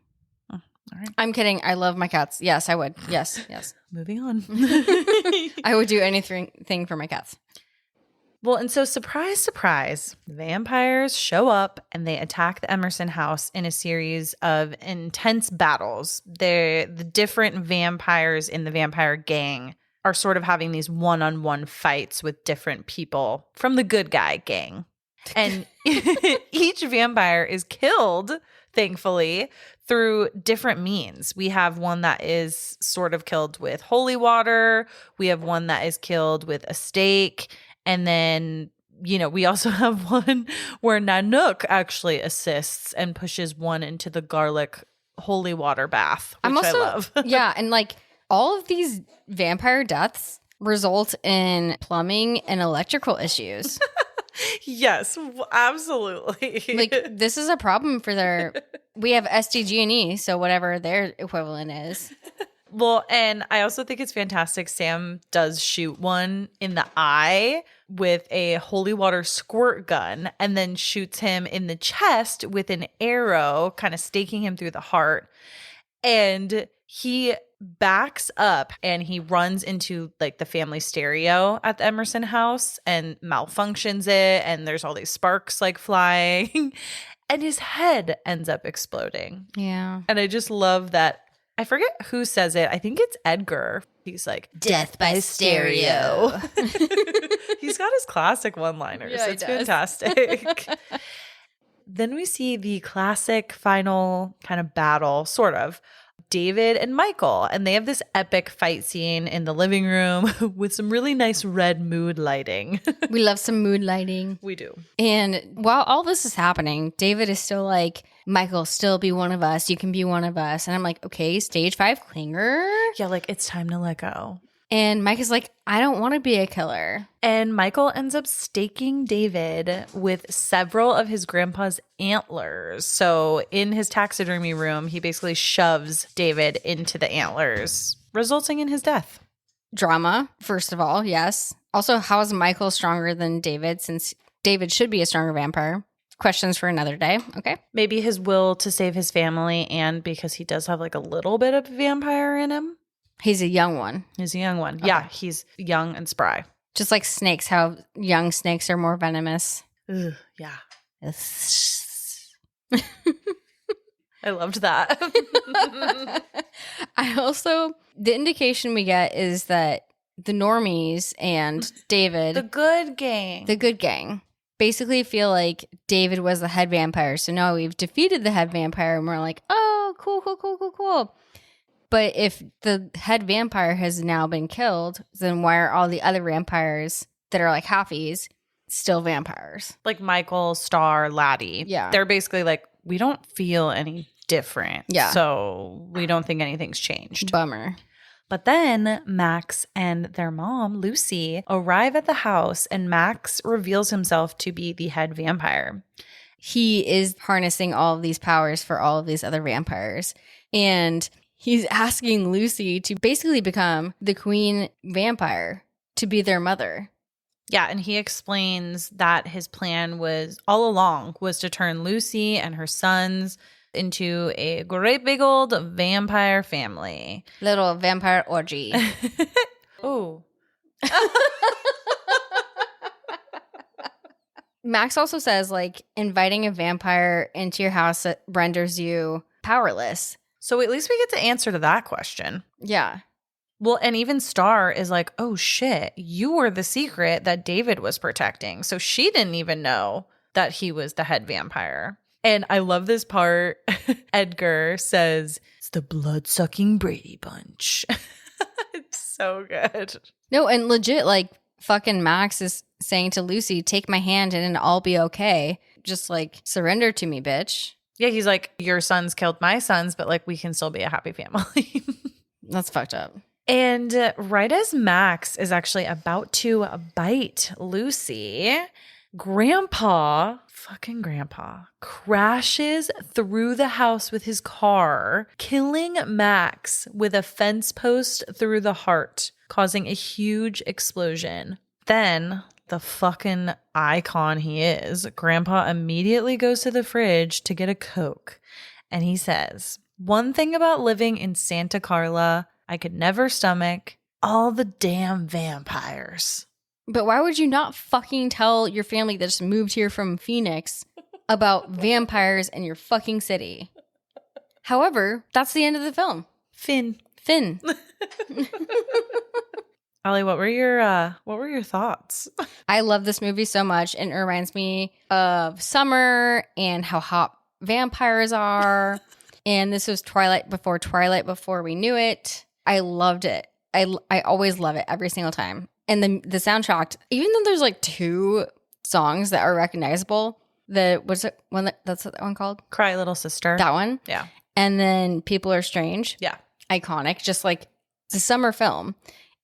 Oh, all right. I'm kidding. I love my cats. Yes, I would. Yes. Moving on. I would do anything for my cats. Well, and so surprise, surprise, vampires show up and they attack the Emerson house in a series of intense battles. The different vampires in the vampire gang are sort of having these one-on-one fights with different people from the good guy gang. And each vampire is killed, thankfully, through different means. We have one that is sort of killed with holy water. We have one that is killed with a stake. And then, we also have one where Nanook actually assists and pushes one into the garlic holy water bath, which I love. Yeah, and like all of these vampire deaths result in plumbing and electrical issues. Yes, absolutely. Like this is a problem for we have SDG&E, so whatever their equivalent is. Well, and I also think it's fantastic. Sam does shoot one in the eye with a holy water squirt gun and then shoots him in the chest with an arrow, kind of staking him through the heart. And he backs up and he runs into like the family stereo at the Emerson house and malfunctions it. And there's all these sparks like flying and his head ends up exploding. Yeah. And I just love that. I forget who says it. I think it's Edgar. He's like, Death by stereo. He's got his classic one-liners. Yeah, he It's does. fantastic. Then we see the classic final kind of battle, sort of, David and Michael. And they have this epic fight scene in the living room with some really nice red mood lighting. We love some mood lighting. We do. And while all this is happening, David is still like, Michael, still be one of us. You can be one of us. And I'm like, okay, stage 5 clinger. Yeah, like it's time to let go. And Mike is like, I don't want to be a killer. And Michael ends up staking David with several of his grandpa's antlers. So in his taxidermy room, he basically shoves David into the antlers, resulting in his death. Drama, first of all, yes. Also, how is Michael stronger than David, since David should be a stronger vampire? Questions for another day, okay? Maybe his will to save his family and because he does have like a little bit of vampire in him. He's a young one. He's a young one. Okay. Yeah, he's young and spry. Just like snakes, how young snakes are more venomous. Ugh, yeah. I loved that. I also, the indication we get is that the normies and David, The good gang. the good gang, basically feel like David was the head vampire. So now we've defeated the head vampire and we're like, oh, cool, cool, cool, cool, cool. But if the head vampire has now been killed, then why are all the other vampires that are like halfies still vampires? Like Michael, Star, Laddie. Yeah. They're basically like, we don't feel any different. Yeah. So we don't think anything's changed. Bummer. But then Max and their mom, Lucy, arrive at the house and Max reveals himself to be the head vampire. He is harnessing all of these powers for all of these other vampires. And he's asking Lucy to basically become the queen vampire, to be their mother. Yeah, and he explains that his plan was all along was to turn Lucy and her sons into a great big old vampire family. Little vampire orgy. Oh. Max also says, like, inviting a vampire into your house renders you powerless. So at least we get to answer to that question. Yeah. Well, and even Star is like, oh shit, you were the secret that David was protecting. So she didn't even know that he was the head vampire. And I love this part. Edgar says, it's the blood-sucking Brady Bunch. It's so good. No, and legit, like, fucking Max is saying to Lucy, take my hand and it'll be okay. Just, like, surrender to me, bitch. Yeah, he's like, your sons killed my sons, but like we can still be a happy family. That's fucked up. And right as Max is actually about to bite Lucy, fucking grandpa, crashes through the house with his car, killing Max with a fence post through the heart, causing a huge explosion. Then, the fucking icon he is, Grandpa immediately goes to the fridge to get a Coke. And he says, one thing about living in Santa Carla, I could never stomach all the damn vampires. But why would you not fucking tell your family that just moved here from Phoenix about vampires in your fucking city? However, that's the end of the film. Finn. Allie, what were your thoughts? I love this movie so much, and it reminds me of summer and how hot vampires are. And this was Twilight before we knew it. I loved it. I always love it every single time. And the soundtrack, even though there's like 2 songs that are recognizable, that's what that one called? Cry Little Sister. That one? Yeah. And then People Are Strange. Yeah. Iconic, just like the summer film.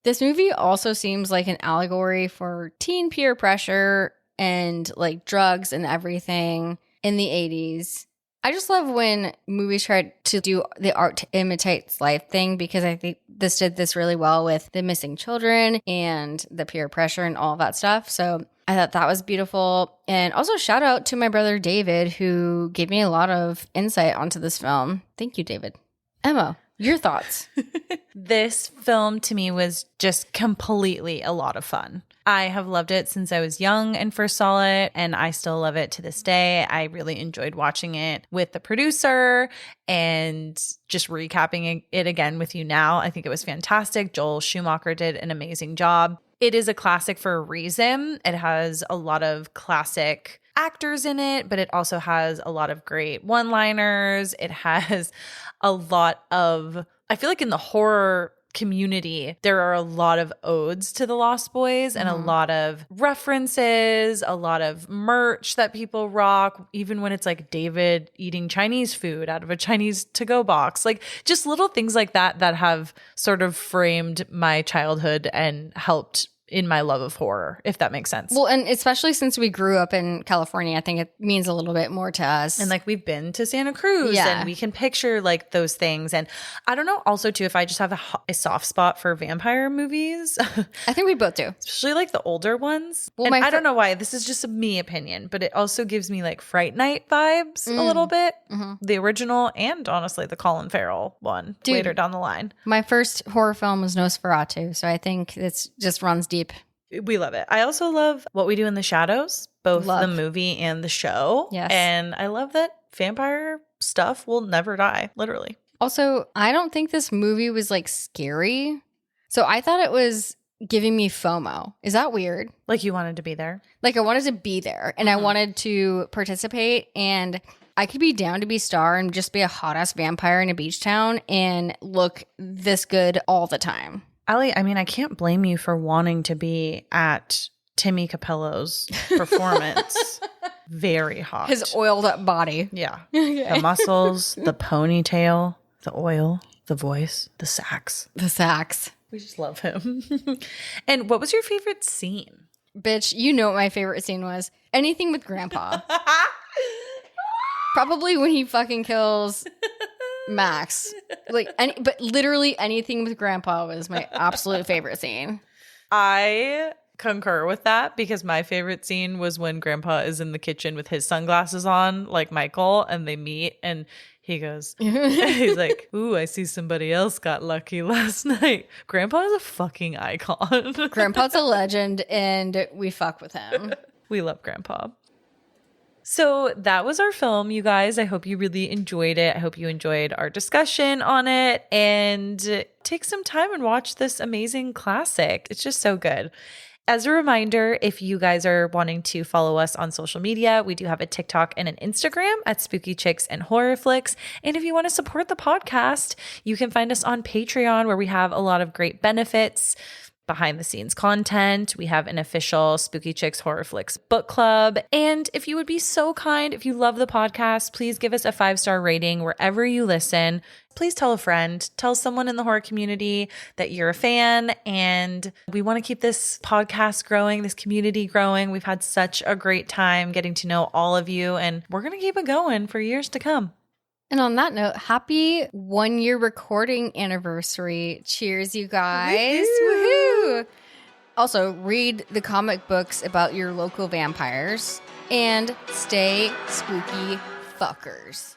This movie also seems like an allegory for teen peer pressure and like drugs and everything in the 80s. I just love when movies try to do the art imitates life thing, because I think this did this really well with the missing children and the peer pressure and all of that stuff. So I thought that was beautiful. And also shout out to my brother David, who gave me a lot of insight onto this film. Thank you, David. Emma, your thoughts? This film to me was just completely a lot of fun. I have loved it since I was young and first saw it, and I still love it to this day. I really enjoyed watching it with the producer and just recapping it again with you now. I think it was fantastic. Joel Schumacher did an amazing job. It is a classic for a reason. It has a lot of classic actors in it, but it also has a lot of great one-liners. It has a lot of, I feel like in the horror community, there are a lot of odes to the Lost Boys and a lot of references, a lot of merch that people rock, even when it's like David eating Chinese food out of a Chinese to-go box. Like just little things like that that have sort of framed my childhood and helped in my love of horror, if that makes sense. Well, and especially since we grew up in California, I think it means a little bit more to us. And like we've been to Santa Cruz and we can picture like those things. And I don't know, also too, if I just have a soft spot for vampire movies. I think we both do. Especially like the older ones. Well, and I don't know why, this is just a me opinion, but it also gives me like Fright Night vibes a little bit. The original and honestly the Colin Farrell one later down the line. My first horror film was Nosferatu, so I think it just runs deep. We love it. I also love What We Do in the Shadows, both the movie and the show. Yes. And I love that vampire stuff will never die, literally. Also, I don't think this movie was like scary. So I thought it was giving me FOMO. Is that weird? Like you wanted to be there? Like I wanted to be there and I wanted to participate, and I could be down to be Star and just be a hot ass vampire in a beach town and look this good all the time. Allie, I mean, I can't blame you for wanting to be at Timmy Capello's performance. Very hot. His oiled up body. Yeah. Okay. The muscles, the ponytail, the oil, the voice, the sax. The sax. We just love him. And what was your favorite scene? Bitch, you know what my favorite scene was. Anything with Grandpa. Probably when he fucking kills Max. But literally anything with Grandpa was my absolute favorite scene. I concur with that because my favorite scene was when Grandpa is in the kitchen with his sunglasses on, like Michael, and they meet and he goes, he's like, ooh, I see somebody else got lucky last night. Grandpa is a fucking icon. Grandpa's a legend and we fuck with him. We love Grandpa. So that was our film, you guys. I hope you really enjoyed it. I hope you enjoyed our discussion on it, and take some time and watch this amazing classic. It's just so good. As a reminder, if you guys are wanting to follow us on social media, we do have a TikTok and an Instagram at Spooky Chicks and Horror Flicks. And if you want to support the podcast, you can find us on Patreon, where we have a lot of great benefits, behind the scenes content. We have an official Spooky Chicks Horror Flicks book club. And if you would be so kind, if you love the podcast, please give us a 5-star rating wherever you listen. Please tell a friend, tell someone in the horror community that you're a fan. And we want to keep this podcast growing, this community growing. We've had such a great time getting to know all of you, and we're going to keep it going for years to come. And on that note, happy 1-year recording anniversary. Cheers, you guys. Woohoo! Also, read the comic books about your local vampires and stay spooky fuckers.